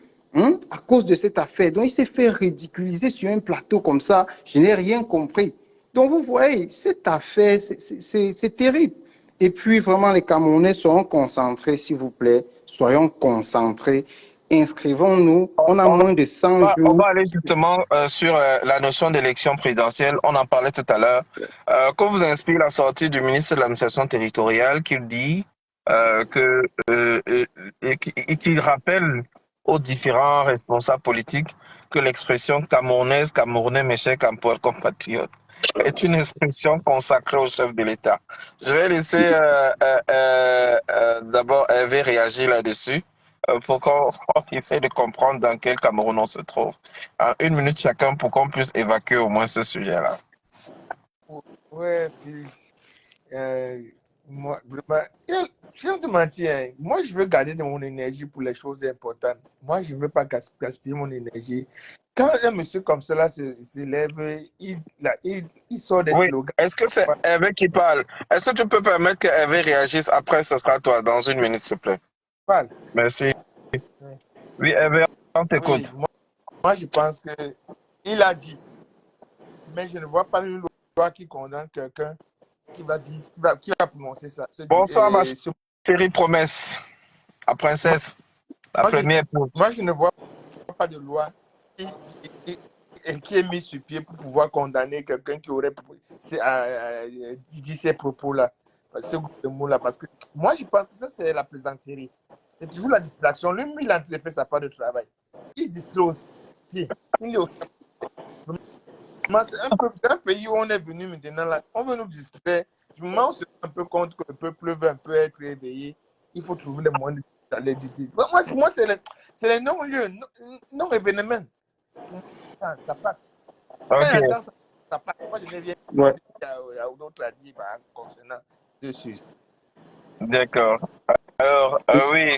à cause de cette affaire. Donc, il s'est fait ridiculiser sur un plateau comme ça. Je n'ai rien compris. Donc, vous voyez, cette affaire, c'est terrible. Et puis, vraiment, les Camerounais seront concentrés, s'il vous plaît. Soyons concentrés. Inscrivons-nous. On a moins de 100 jours. On va aller justement sur la notion d'élection présidentielle. On en parlait tout à l'heure. Que vous inspire la sortie du ministre de l'administration territoriale qui dit et qu'il rappelle aux différents responsables politiques que l'expression camerounaise, camerounais, mes chers compatriotes, est une expression consacrée au chef de l'État. Je vais laisser d'abord Hervé réagir là-dessus pour qu'on essaie de comprendre dans quel Cameroun on se trouve. En 1 minute chacun pour qu'on puisse évacuer au moins ce sujet-là. Ouais, Félix. Moi, vraiment, sans te mentir, hein, moi, je veux garder de mon énergie pour les choses importantes. Moi, je ne veux pas gaspiller mon énergie. Quand un monsieur comme cela se lève, il sort des Oui, slogans. est-ce que c'est Hervé qui parle? Est-ce que tu peux permettre que Hervé réagisse après, ce sera toi, dans 1 minute, s'il te plaît. Parle. Merci. Ouais. Oui, Hervé, on Oui, t'écoute. moi, je pense que il a dit, mais je ne vois pas une loi qui condamne quelqu'un qui va dire, qui va prononcer ça. Bonsoir, ma chérie promesse, la moi, princesse, la moi, je, première épouse. moi, je ne vois pas de loi qui est mise sur pied pour pouvoir condamner quelqu'un qui aurait dit ces propos-là, ce mots-là. Parce que moi, je pense que ça, c'est la plaisanterie. C'est toujours la distraction. Lui, il a fait sa part de travail. Il distrait aussi. Il est aussi. C'est un pays où on est venu maintenant, là, on veut nous distraire. Du moment où on se rend un peu compte que le peuple veut un peu être réveillé, il faut trouver les moyens d'aller dire. Moi c'est les non-lieux, non-événements. Pour moi, ça passe. Quand il Ok, y a temps, ça passe. Moi, je n'ai rien Ouais. à d'autres à dire concernant dessus. d'accord. Alors, oui,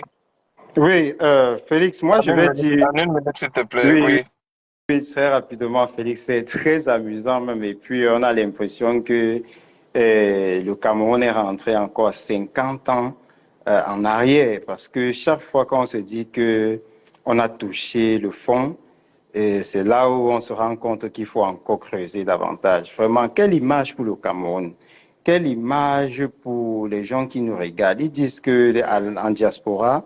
Oui, Félix, moi je vais dire, en 1 minute, s'il te plaît, oui, oui. oui, très rapidement, Félix, c'est très amusant même. Et puis, on a l'impression que le Cameroun est rentré encore 50 ans en arrière, parce que chaque fois qu'on se dit que on a touché le fond, et c'est là où on se rend compte qu'il faut encore creuser davantage. Vraiment, quelle image pour le Cameroun? Quelle image pour les gens qui nous regardent? Ils disent que en diaspora,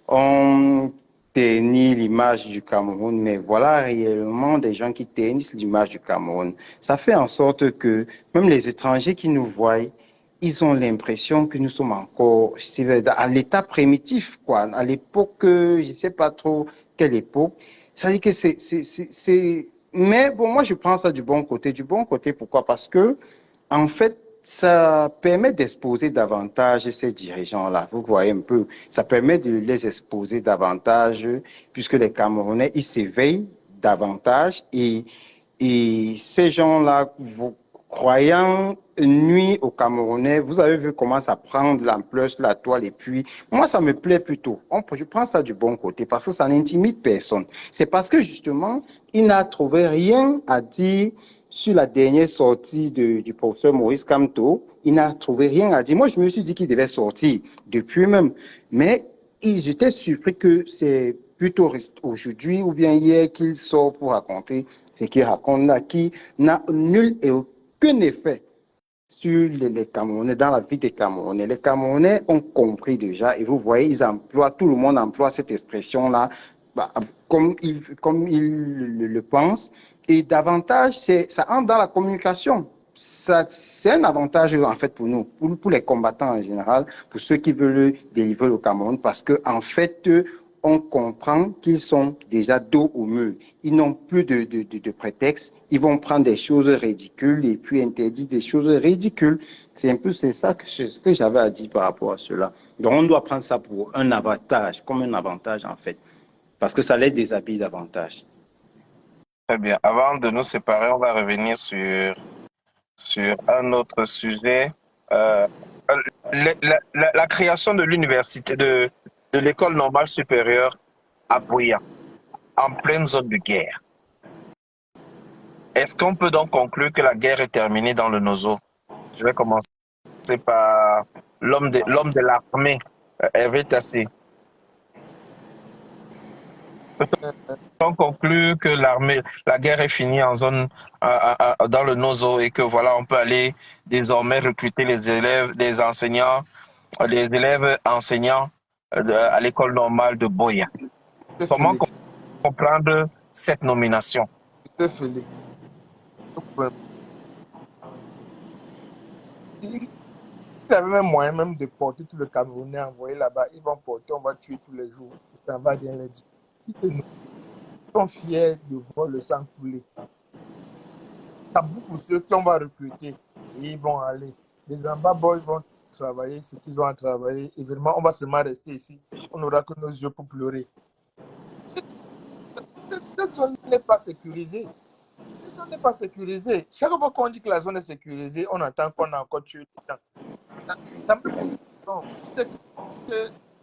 on ternit l'image du Cameroun, mais voilà réellement des gens qui ternissent l'image du Cameroun. Ça fait en sorte que même les étrangers qui nous voient, ils ont l'impression que nous sommes encore à l'état primitif, quoi, à l'époque, je ne sais pas trop quelle époque. Ça dit que c'est. Mais bon, moi, je prends ça du bon côté. Du bon côté, pourquoi? Parce que, en fait, ça permet d'exposer davantage ces dirigeants-là. Vous voyez un peu, ça permet de les exposer davantage puisque les Camerounais, ils s'éveillent davantage et ces gens-là, vous croyant nuit aux Camerounais, vous avez vu comment ça prend de l'ampleur sur la toile et puis moi, ça me plaît plutôt. Je prends ça du bon côté parce que ça n'intimide personne. C'est parce que justement, il n'a trouvé rien à dire sur la dernière sortie du professeur Maurice Kamto. Il n'a trouvé rien à dire. Moi, je me suis dit qu'il devait sortir depuis même. Mais j'étais surpris que c'est plutôt aujourd'hui ou bien hier qu'il sort pour raconter ce qu'il raconte là, qui n'a nul et aucun effet sur les Camerounais, dans la vie des Camerounais. Les Camerounais ont compris déjà, et vous voyez, tout le monde emploie cette expression-là bah, comme il le pense, et davantage, ça entre dans la communication. C'est un avantage en fait pour nous, pour les combattants en général, pour ceux qui veulent délivrer le Cameroun, parce qu'en fait, on comprend qu'ils sont déjà dos au mur. Ils n'ont plus de prétexte. Ils vont prendre des choses ridicules et puis interdire des choses ridicules. C'est un peu ça que j'avais à dire par rapport à cela. Donc, on doit prendre ça pour un avantage, comme un avantage en fait, parce que ça les déshabille davantage. Très bien. Avant de nous séparer, on va revenir sur un autre sujet. Euh, la création de l'université, de l'école normale supérieure à Bouya, en pleine zone de guerre. Est-ce qu'on peut donc conclure que la guerre est terminée dans le Nozo? Je vais commencer par l'homme de l'armée, Hervé Tassé. On conclut que la guerre est finie en zone, dans le Nozo et que voilà, on peut aller désormais recruter les élèves, les élèves enseignants à l'école normale de Boya. Comment Félix, comprendre cette nomination? Félix. Il y avait même moyen même de porter tout le Camerounais, envoyer là-bas. Ils vont porter, on va tuer tous les jours. Ça va bien les dire. Ils sont fiers de voir le sang couler. Tabou pour ceux qui on va recruter et ils vont aller. Les Ambabos, ils vont travailler ce qu'ils ont à travailler. Évidemment, on va seulement rester ici. On n'aura que nos yeux pour pleurer. Cette zone n'est pas sécurisée. Cette zone n'est pas sécurisée. Chaque fois qu'on dit que la zone est sécurisée, on entend qu'on a encore tué les gens.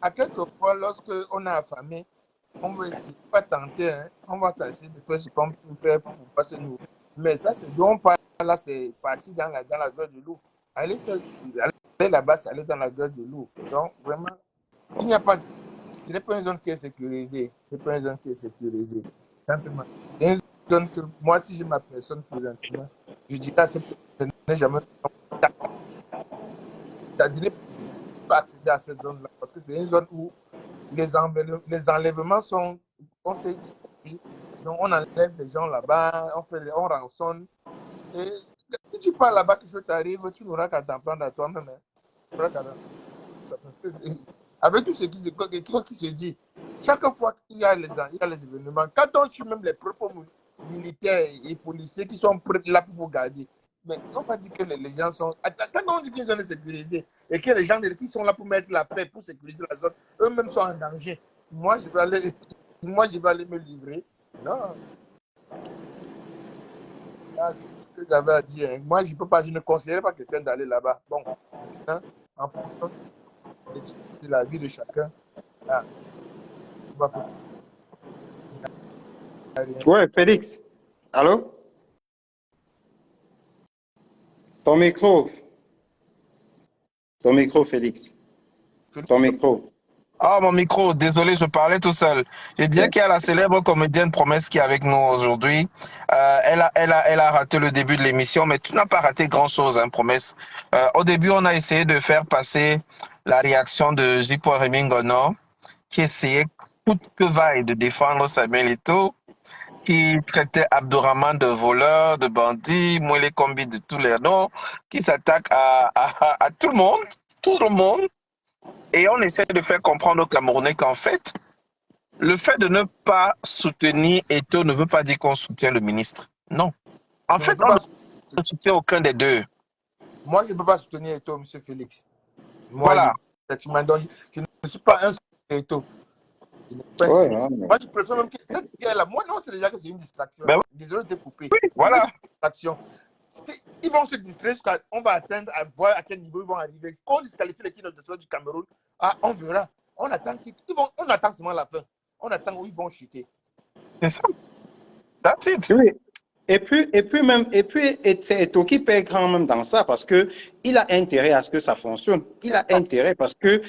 À quelques fois, lorsqu'on est affamé, on va essayer, pas tenter, hein, on va essayer de faire ce qu'on peut faire pour pouvoir se nourrir. Mais ça, c'est dont on parle là, c'est parti dans la gueule du loup. Aller là-bas, c'est aller dans la gueule du loup. Donc, vraiment, il n'y a pas de... Ce n'est pas une zone qui est sécurisée. C'est pas une zone qui est sécurisée. Simplement. C'est une zone que, moi, si j'ai ma personne présentement, je dirais à cette personne, n'est jamais... C'est-à-dire, pas accéder à cette zone-là. Parce que c'est une zone où les enlèvements sont... On sait, donc, on enlève les gens là-bas, on rançonne. Et si tu pars là-bas, que ça t'arrive, tu n'auras qu'à t'en prendre à toi-même. Hein. Parce que avec tout ce qui se dit, chaque fois qu'il y a les événements, quand on tue même les propres militaires et policiers qui sont prêts là pour vous garder, mais on va dire que les gens sont... Quand on dit qu'une zone est sécurisée et que les gens qui sont là pour mettre la paix, pour sécuriser la zone, eux-mêmes sont en danger. Moi, je vais aller me livrer. Non. C'est ce que j'avais à dire. Hein. Moi, je ne conseillerais pas quelqu'un d'aller là-bas. Bon, hein, en fonction de la vie de chacun, là, il va falloir... Ouais, Félix. Allô? Ton micro, Félix. Ton micro. Ah, mon micro, désolé, je parlais tout seul. Je disais qu'il y a la célèbre comédienne Promesse qui est avec nous aujourd'hui. Elle a raté le début de l'émission, mais tu n'as pas raté grand-chose, hein, Promesse. Au début, on a essayé de faire passer la réaction de J. Remingono, qui essayait coûte que vaille de défendre Samuel Eto'o, qui traitait Abdourahmane de voleur, de bandit, Mouélé Kombi de tous les noms, qui s'attaque à tout le monde, tout le monde. Et on essaie de faire comprendre aux Camerounais qu'en fait, le fait de ne pas soutenir Eto'o ne veut pas dire qu'on soutient le ministre. Non. En fait, on ne soutient aucun des deux. Moi, je ne peux pas soutenir Eto'o, M. Félix. Moi, Voilà. je ne suis pas un soutien Eto'o. Ouais, moi, je préfère même que cette guerre-là, moi, non, c'est déjà que c'est une distraction. Ben oui. Désolé de te couper. Oui, voilà. C'est une distraction. Ils vont se distraire jusqu'à... On va atteindre, à voir à quel niveau ils vont arriver. Quand on disqualifie l'équipe de du Cameroun, on verra. On attend seulement la fin. On attend où ils vont chuter. C'est ça. That's it. Oui. Et puis c'est Eto'o qui paie grand même dans ça parce que il a intérêt à ce que ça fonctionne. Il a intérêt parce que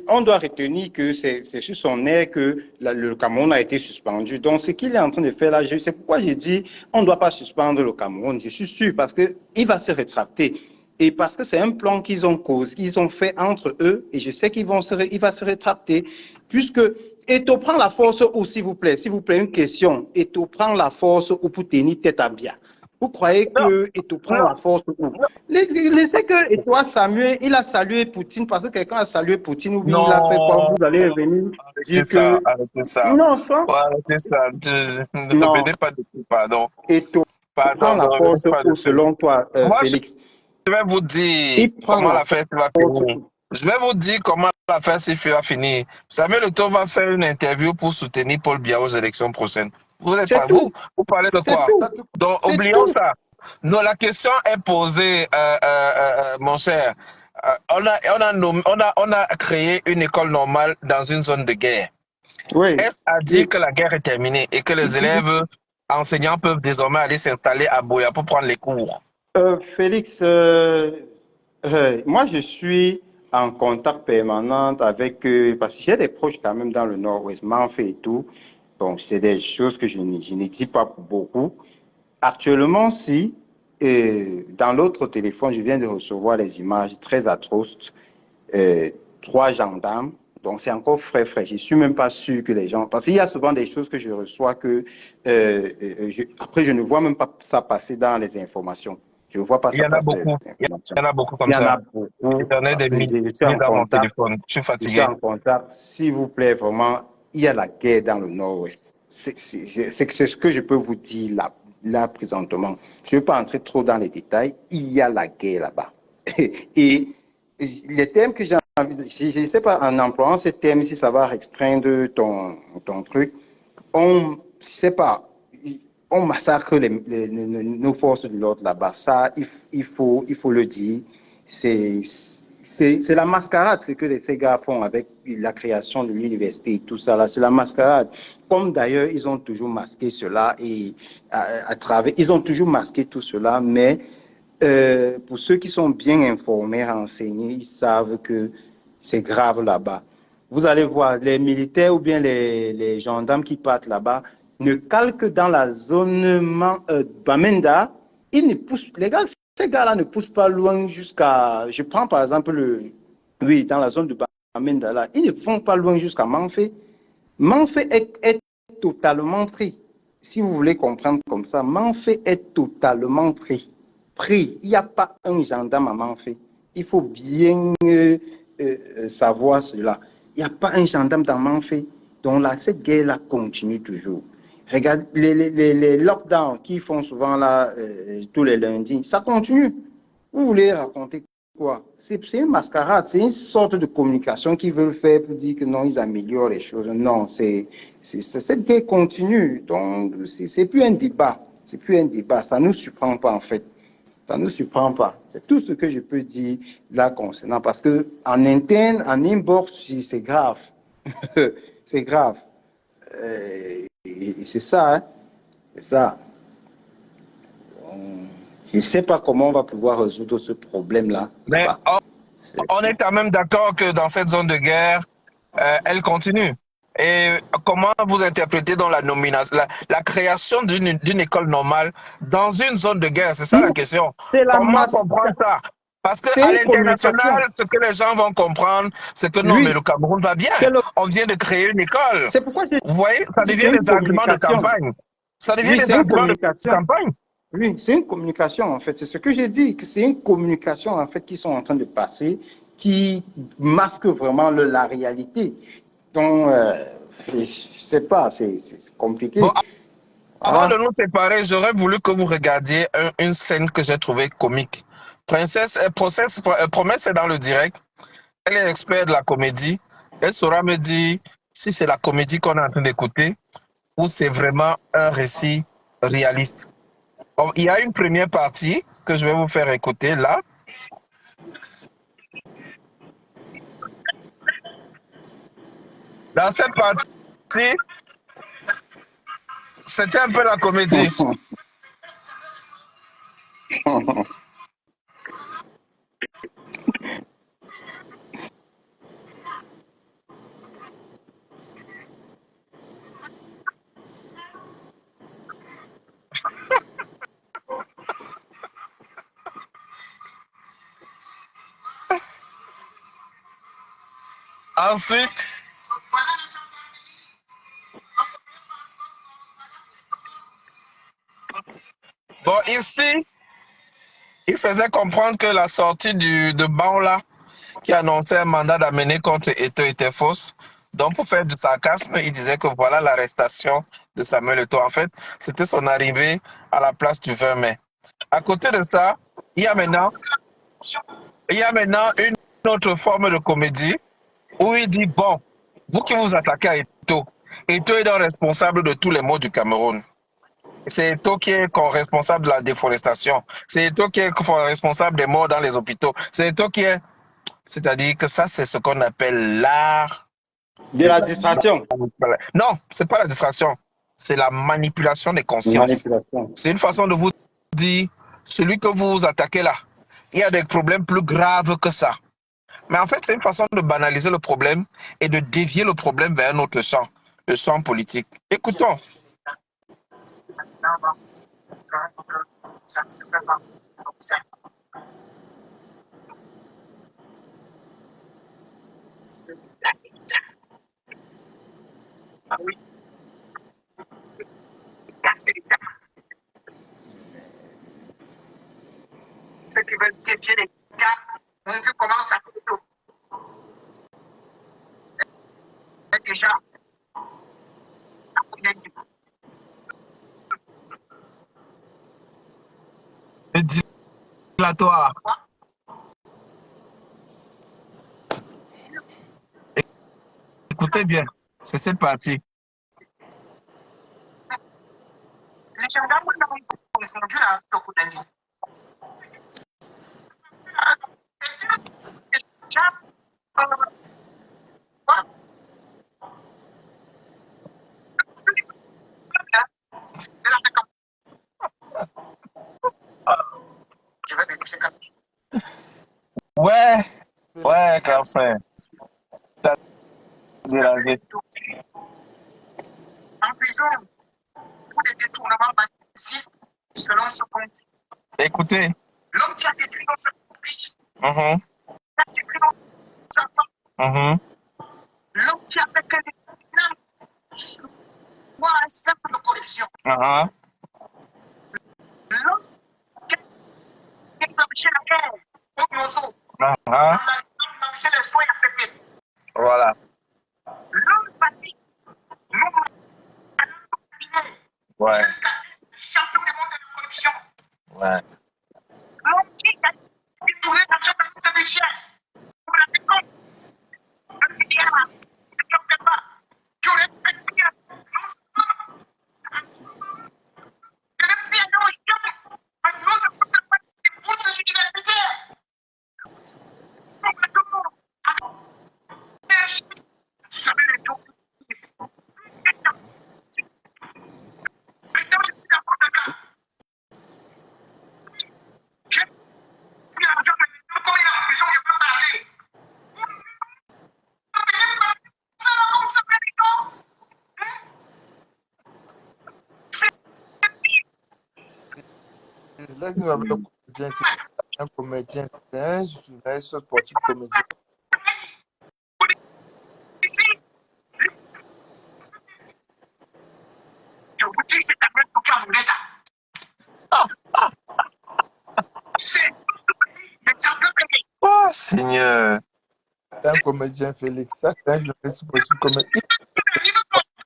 on doit retenir que c'est sur son air que le Cameroun a été suspendu. Donc ce qu'il est en train de faire là, c'est pourquoi j'ai dit on ne doit pas suspendre le Cameroun. Je suis sûr parce que il va se rétracter. Et parce que c'est un plan qu'ils ont fait entre eux, et je sais il va se rétracter, puisque Eto'o prend la force où, s'il vous plaît, une question. Eto'o prend la force où pour tenir tête à bien. Vous croyez que Eto'o prend la force où? Laissez que Eto'o a salué Poutine parce que quelqu'un a salué Poutine ou bien il a fait quoi? Vous allez revenir dire que... Arrêtez ça. Non, ça. Arrêtez ça. Ne revenez pas dessus, pardon. Eto'o prend la force où, selon toi, Félix? Je vais vous dire comment la fête va finir. Je vais vous dire comment la fête va finir. Samuel Eto'o va faire une interview pour soutenir Paul Biya aux élections prochaines. Vous êtes pas vous parlez de quoi? Donc, oublions ça. Non, la question est posée, mon cher. On a créé une école normale dans une zone de guerre. Oui. Est-ce à dire que la guerre est terminée et que les élèves enseignants peuvent désormais aller s'installer à Boya pour prendre les cours? Félix, moi je suis en contact permanent avec parce que j'ai des proches quand même dans le nord-ouest, Manfé et tout. Bon, c'est des choses que je ne dis pas pour beaucoup. Actuellement, si dans l'autre téléphone, je viens de recevoir les images très atroces, 3 gendarmes. Donc, c'est encore frais. Je ne suis même pas sûr que les gens... Parce qu'il y a souvent des choses que je reçois que... après, je ne vois même pas ça passer dans les informations. Je ne vois pas Il y ça en a passer, beaucoup. cette Il information. y en a beaucoup Il comme y en ça. a beaucoup J'en ai parce des que milliers je suis en dans mon contact. téléphone. Je suis Je suis fatigué. en contact. S'il vous plaît, vraiment, il y a la guerre dans le Nord-Ouest. C'est ce que je peux vous dire là présentement. Je ne vais pas entrer trop dans les détails. Il y a la guerre là-bas. Et les thèmes que j'ai envie de... Je ne sais pas, en employant ces thèmes, si ça va restreindre ton truc, on, je sais pas, on massacre nos forces de l'ordre là-bas. Ça, il faut le dire. C'est la mascarade, ce que ces gars font avec la création de l'université et tout ça là. C'est la mascarade. Comme d'ailleurs, ils ont toujours masqué cela et à travers, ils ont toujours masqué tout cela, mais pour ceux qui sont bien informés, renseignés, ils savent que c'est grave là-bas. Vous allez voir, les militaires ou bien les gendarmes qui partent là-bas ne calent que dans la zone Bamenda. Ils ne poussent, ces gars-là ne poussent pas loin jusqu'à. Je prends par exemple oui, dans la zone de Bamenda là, ils ne vont pas loin jusqu'à Manfé. Manfé est totalement pris. Si vous voulez comprendre comme ça, Manfé est totalement pris. Pris. Il n'y a pas un gendarme à Manfé. Il faut bien savoir cela. Il n'y a pas un gendarme dans Manfé. Donc là, cette guerre-là continue toujours. Regarde, les lockdowns qu'ils font souvent là, tous les lundis, ça continue. Vous voulez raconter quoi? C'est une mascarade, c'est une sorte de communication qu'ils veulent faire pour dire que non, ils améliorent les choses. Non, cette guerre continue. Donc, c'est plus un débat. C'est plus un débat. Ça ne nous surprend pas, en fait. Ça ne nous surprend pas. C'est tout ce que je peux dire là concernant. Parce que en interne, en inbox, c'est grave. C'est grave. Et c'est ça, hein. C'est ça. Je ne sais pas comment on va pouvoir résoudre ce problème-là Mais là-bas. on est quand même d'accord que dans cette zone de guerre, elle continue. Et comment vous interprétez donc la nomination, la création d'une école normale dans une zone de guerre? C'est ça la question. C'est la Comment masse. comprendre ça? Parce C'est qu'à une communication. l'international, ce que les gens vont comprendre, c'est que non, mais Oui, le Cameroun va bien. c'est le- On vient de créer une école. c'est pourquoi j'ai Vous voyez, ça dit devient c'est une des arguments de communication. campagne. Ça devient Oui, des c'est une arguments de communication. campagne. Oui, c'est une communication en fait. C'est ce que j'ai dit, que c'est une communication en fait qui sont en train de passer, qui masque vraiment la réalité. Donc, je sais pas, c'est Bon, compliqué. avant de Voilà. nous séparer, j'aurais voulu que vous regardiez une scène que j'ai trouvée comique. Promesse est dans le direct. Elle est experte de la comédie. Elle saura me dire si c'est la comédie qu'on est en train d'écouter ou c'est vraiment un récit réaliste. Bon, il y a une première partie que je vais vous faire écouter là. Dans cette partie, c'était un peu la comédie. Ensuite, bon, ici, il faisait comprendre que la sortie de Baola qui annonçait un mandat d'amener contre Eto'o était fausse. Donc, pour faire du sarcasme, il disait que voilà l'arrestation de Samuel Eto'o. En fait, c'était son arrivée à la place du 20 mai. À côté de ça, il y a maintenant, il y a maintenant une autre forme de comédie où il dit, bon, vous qui vous attaquez à Eto'o, Eto'o est donc responsable de tous les maux du Cameroun. C'est Eto'o qui est responsable de la déforestation. C'est Eto'o qui est responsable des morts dans les hôpitaux. C'est Eto'o qui est... C'est-à-dire que ça, c'est ce qu'on appelle l'art De de la la distraction. manipulation. Non, c'est pas la distraction. C'est la manipulation des consciences. Manipulation. C'est une façon de vous dire, celui que vous attaquez là, il y a des problèmes plus graves que ça. Mais en fait, c'est une façon de banaliser le problème et de dévier le problème vers un autre champ, le champ politique. Écoutons. ceux qui veulent tester les gars ont vu comment ça peut tout. Déjà, Dilatoire. Écoutez bien, c'est cette partie. les gendarmes n'ont répondu à Tokudani. Je vais dénoncer comme Ouais, ouais, grand frère. T'as dérangé. en prison pour des détournements massifs selon ce compte. Écoutez. L'homme qui a détruit notre pays, Mhm, qui a détruit nos enfants, mhm, l'homme qui a fait que les gens soient un cercle de corruption, mhm, l'homme qui a établi la guerre au Nozo, mhm. on a mangé les soins à pépé. Voilà. L'homme bâti, nous, Ouais, champion du monde de la corruption. ouais. L'homme qui a détourné l'argent de notre budget pour la déconne, le milliard, je ne sais pas, qui aurait pu payer non seulement de la paix à nos jeunes, mais nous avons des bourses universitaires. Pour le tout, merci. Jamais les tout. Maintenant, je suis d'accord de cas. J'ai pris l'argent, mais quand il est en prison, il ne peut pas parler. Ça va comme ça, président. Là, nous avons un comédien, c'est un journaliste sportif comédien. Ici, je vous dis, c'est la même qui a voulu ça. C'est le champion pays. Oh, Seigneur. C'est un comédien, Félix. Ça, c'est un journaliste sportif comédien.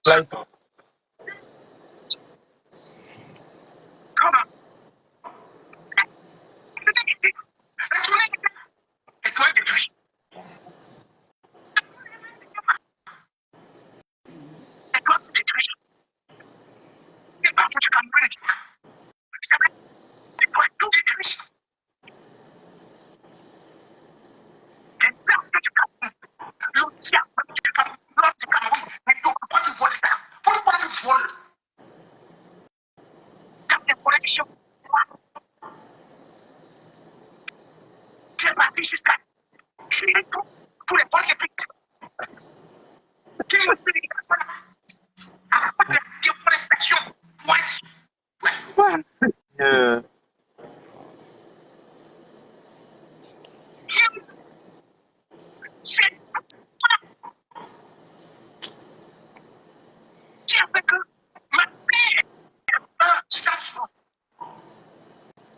Là, il fait Comment? C'était l'été. La journée était. L'étoile détruite. L'étoile se détruit. C'est pas pour du Cameroun, etc. C'est vrai. L'étoile tout détruit. Les arbres du Cameroun. Le diable du Cameroun. L'homme du Cameroun. Mais pourquoi tu voles ça? Pourquoi tu voles? Quand les volets qui sont. Tu es parti jusqu'à. Chez tous les vols qui piquent. Tu es resté ça n'a pas de déforestation. Voici. Ouais, Seigneur. C'est qui avec ma mère. Ça,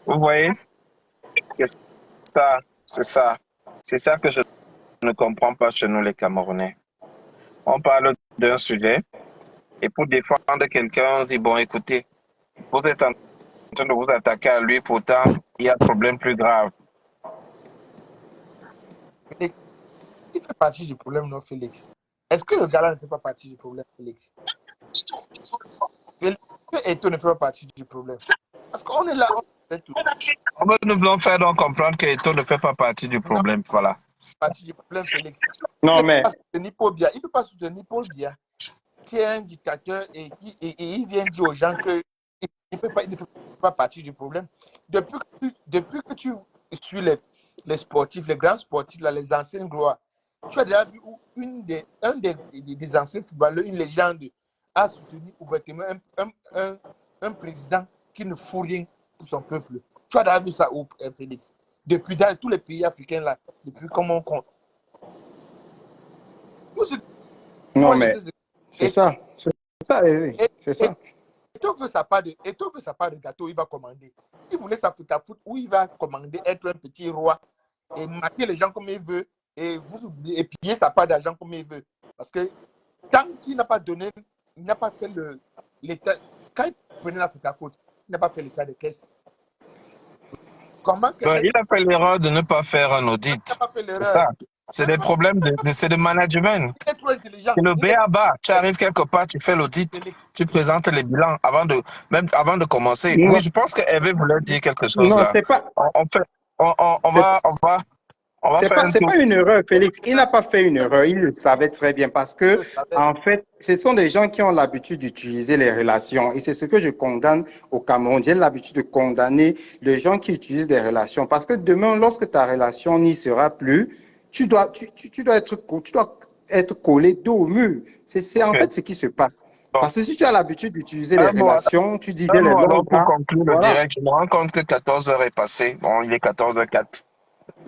Vous voyez? C'est ça, c'est ça. C'est ça que je ne comprends pas chez nous, les Camerounais. On parle d'un sujet et pour défendre quelqu'un, on dit, bon, écoutez, vous êtes en train de vous attaquer à lui, pourtant, il y a un problème plus grave. Félix. Il fait partie du problème, non, Félix? Est-ce que le gars-là ne fait pas partie du problème, Félix? Félix, Eto ne fait pas partie du problème. Parce qu'on est là, on fait tout. Nous voulons faire donc comprendre que Eto ne fait pas partie du problème. Voilà. Partie du problème, Félix. Non, Il mais ne peut pas soutenir Paul Biya. Il ne peut pas soutenir Paul Biya, qui est un dictateur et il vient dire aux gens qu'il ne fait pas partie du problème. Depuis que tu suis les sportifs, les grands sportifs, là, les anciennes gloires, tu as déjà vu où un des anciens footballeurs, une légende, a soutenu ouvertement un président qui ne fout rien pour son peuple. Tu as déjà vu ça où, Félix? Depuis dans tous les pays africains, là, depuis comment on compte. non, Moi, mais c'est ça. C'est ça, c'est ça. Eto veut sa part de gâteau, il va commander. Il voulait s'Africa Foot où il va commander être un petit roi et mater les gens comme il veut et vous oubliez, et piller sa part d'argent comme il veut. Parce que tant qu'il n'a pas donné, il n'a pas fait l'état. Quand il prenait l'Africa Foot, il n'a pas fait l'état de caisse. Comment Il a fait l'erreur de ne pas faire un il n'a audit. pas fait C'est l'erreur? ça. C'est des problèmes c'est de management. Il est trop intelligent. C'est le Il B est à bas. Tu arrives quelque part, tu fais l'audit, intelligent. tu présentes les bilans même avant de commencer. Non, Oui, je pense que Hervé voulait dire quelque chose non, là. c'est pas, On fait, c'est on va faire un c'est tour. pas une erreur, Félix. Il n'a pas fait une erreur. Il le savait très bien parce Il que, le savait. en fait, ce sont des gens qui ont l'habitude d'utiliser les relations. Et c'est ce que je condamne au Cameroun. J'ai l'habitude de condamner les gens qui utilisent des relations parce que demain, lorsque ta relation n'y sera plus, tu dois être collé dos au mur. C'est en Ok. fait ce qui se passe. Bon. Parce que si tu as l'habitude d'utiliser les Un mot, relations, tu dis un dès les mot longs alors pour bras, conclure le voilà. direct. Je me rends compte que 14 heures est passé. Bon, il est 14h04.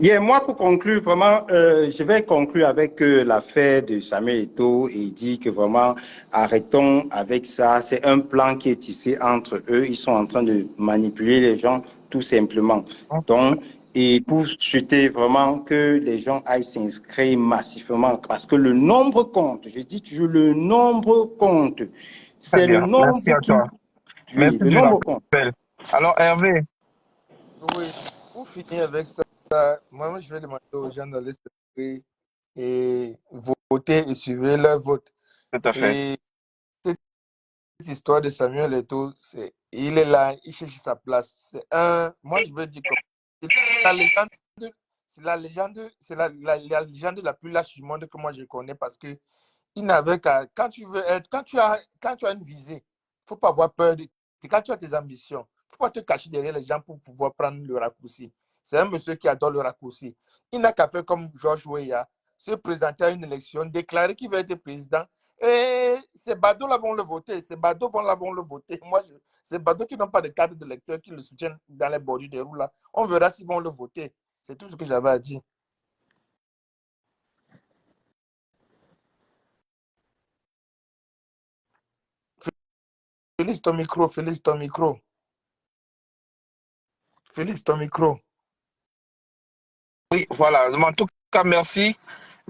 Yeah, moi, pour conclure, vraiment, je vais conclure avec l'affaire de Samuel Eto'o et dire que vraiment, arrêtons avec ça. C'est un plan qui est tissé entre eux. Ils sont en train de manipuler les gens, tout simplement. Donc, et pour souhaiter vraiment que les gens aillent s'inscrire massivement, parce que le nombre compte. Je dis toujours, le nombre compte. Très C'est le bien. Merci nombre à qui... toi. Oui, Merci le du nombre compte. rappel. Alors, Hervé, Oui, pour finir avec ça, moi, je vais demander aux gens d'aller s'inscrire et voter et suivre leur vote. tout à fait. Et cette histoire de Samuel Eto'o, il est là, il cherche sa place. Moi, je veux dire comme c'est la légende, la légende la plus lâche du monde que moi je connais parce que il n'avait qu'à, quand tu as une visée, il faut pas avoir peur c'est quand tu as tes ambitions, il faut pas te cacher derrière les gens pour pouvoir prendre le raccourci. C'est un monsieur qui adore le raccourci. Il n'a qu'à faire comme George Weah, se présenter à une élection, déclarer qu'il veut être président. Et ces badauds là vont le voter. Ces badauds vont le voter. Ces badauds qui n'ont pas de carte d'électeur, qui le soutiennent dans les bordures des roues là, on verra s'ils vont le voter. C'est tout ce que j'avais à dire. Félix, ton micro, Félix, ton micro. Félix, ton micro. Oui, voilà. En tout cas, merci.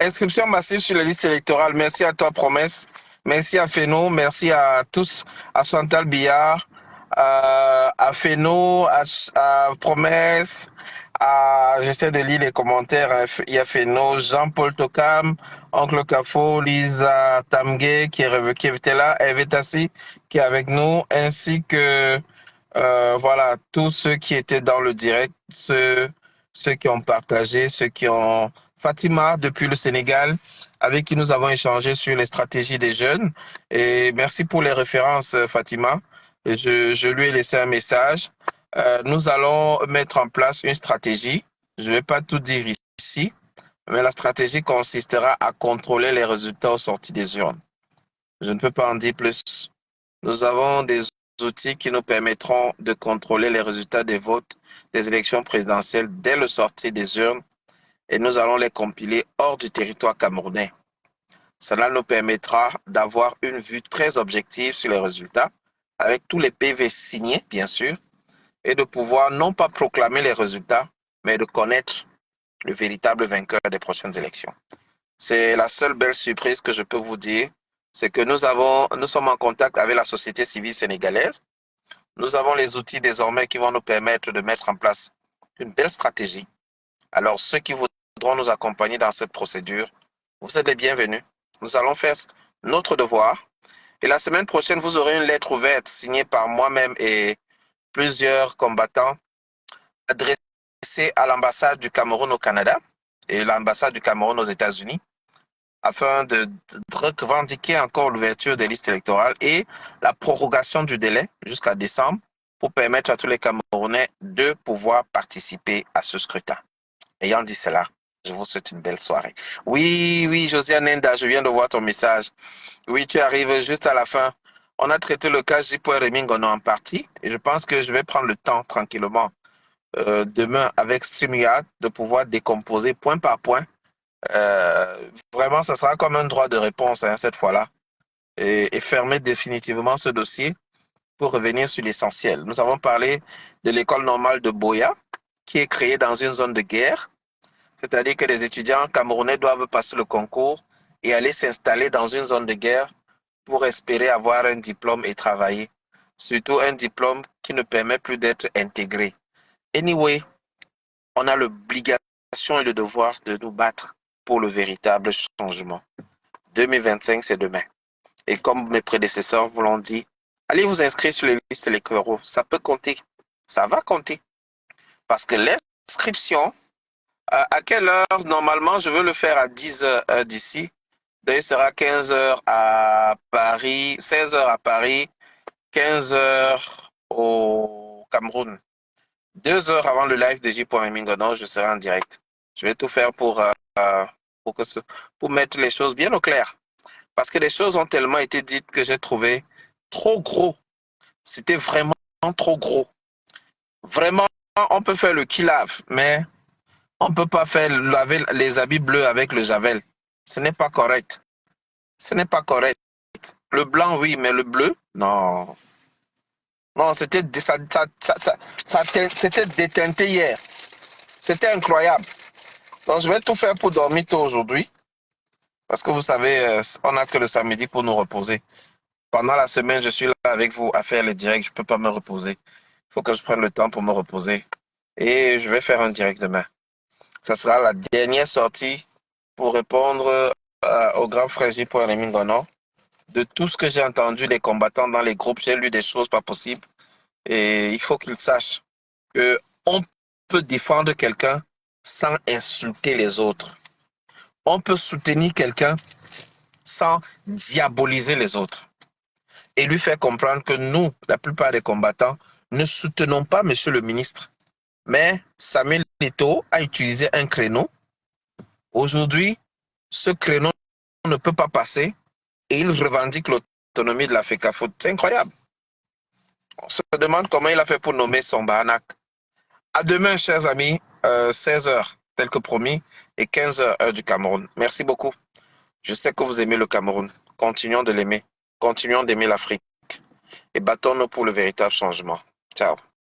Inscription massive sur la liste électorale. Merci à toi, Promesse. Merci à Feno. Merci à tous. À Chantal Billard, à Feno, à Promesse, j'essaie de lire les commentaires. Il y a Feno, Jean-Paul Tokam, Oncle Cafo, Lisa Tamge qui était là, Hervé Tassi qui est avec nous, ainsi que voilà, tous ceux qui étaient dans le direct, ceux qui ont partagé, ceux qui ont... Fatima, depuis le Sénégal, avec qui nous avons échangé sur les stratégies des jeunes. Et merci pour les références, Fatima. Et je lui ai laissé un message. Nous allons mettre en place une stratégie. Je ne vais pas tout dire ici, mais la stratégie consistera à contrôler les résultats au sorti des urnes. Je ne peux pas en dire plus. Nous avons des outils qui nous permettront de contrôler les résultats des votes des élections présidentielles dès le sortie des urnes et nous allons les compiler hors du territoire camerounais. Cela nous permettra d'avoir une vue très objective sur les résultats, avec tous les PV signés, bien sûr, et de pouvoir non pas proclamer les résultats, mais de connaître le véritable vainqueur des prochaines élections. C'est la seule belle surprise que je peux vous dire, c'est que nous sommes en contact avec la société civile sénégalaise. Nous avons les outils désormais qui vont nous permettre de mettre en place une belle stratégie. Alors, ceux qui voudront nous accompagner dans cette procédure, vous êtes les bienvenus. Nous allons faire notre devoir. Et la semaine prochaine, vous aurez une lettre ouverte signée par moi-même et plusieurs combattants adressée à l'ambassade du Cameroun au Canada et l'ambassade du Cameroun aux États-Unis afin de revendiquer encore l'ouverture des listes électorales et la prorogation du délai jusqu'à décembre pour permettre à tous les Camerounais de pouvoir participer à ce scrutin. Ayant dit cela, je vous souhaite une belle soirée. Oui, Josiane Nenda, je viens de voir ton message. Oui, tu arrives juste à la fin. On a traité le cas J.Remy Ngono en partie et je pense que je vais prendre le temps tranquillement demain avec StreamYard de pouvoir décomposer point par point. Vraiment, ça sera comme un droit de réponse cette fois-là et fermer définitivement ce dossier pour revenir sur l'essentiel. Nous avons parlé de l'école normale de Boya, qui est créée dans une zone de guerre, c'est-à-dire que les étudiants camerounais doivent passer le concours et aller s'installer dans une zone de guerre pour espérer avoir un diplôme et travailler. Surtout un diplôme qui ne permet plus d'être intégré. Anyway, on a l'obligation et le devoir de nous battre pour le véritable changement. 2025, c'est demain. Et comme mes prédécesseurs vous l'ont dit, allez vous inscrire sur les listes électoraux. Ça peut compter. Ça va compter. Parce que l'inscription, à quelle heure? Normalement, je veux le faire à 10 heures d'ici. Il sera 15 heures à Paris, 16 heures à Paris, 15 heures au Cameroun. 2 heures avant le live de J.Mingono, je serai en direct. Je vais tout faire pour mettre les choses bien au clair. Parce que les choses ont tellement été dites que j'ai trouvé trop gros. C'était vraiment trop gros. Vraiment, on peut faire le qui-lave, mais on ne peut pas faire laver les habits bleus avec le javel. Ce n'est pas correct. Ce n'est pas correct. Le blanc, oui, mais le bleu, non. Non, c'était déteinté hier. C'était incroyable. Donc, je vais tout faire pour dormir tôt aujourd'hui. Parce que vous savez, on n'a que le samedi pour nous reposer. Pendant la semaine, je suis là avec vous à faire les directs. Je ne peux pas me reposer. Il faut que je prenne le temps pour me reposer. Et je vais faire un direct demain. Ça sera la dernière sortie pour répondre au grand frère J.Mingono. De tout ce que j'ai entendu des combattants dans les groupes, j'ai lu des choses pas possibles. Et il faut qu'ils sachent qu'on peut défendre quelqu'un sans insulter les autres. On peut soutenir quelqu'un sans diaboliser les autres. Et lui faire comprendre que nous, la plupart des combattants, ne soutenons pas Monsieur le ministre. Mais Samuel Eto'o a utilisé un créneau. Aujourd'hui, ce créneau ne peut pas passer et il revendique l'autonomie de la FECAFOOT. C'est incroyable. On se demande comment il a fait pour nommer son Bahanak. À demain, chers amis, 16 heures, tel que promis, et 15 heures, heure du Cameroun. Merci beaucoup. Je sais que vous aimez le Cameroun. Continuons de l'aimer. Continuons d'aimer l'Afrique. Et battons-nous pour le véritable changement. Ciao.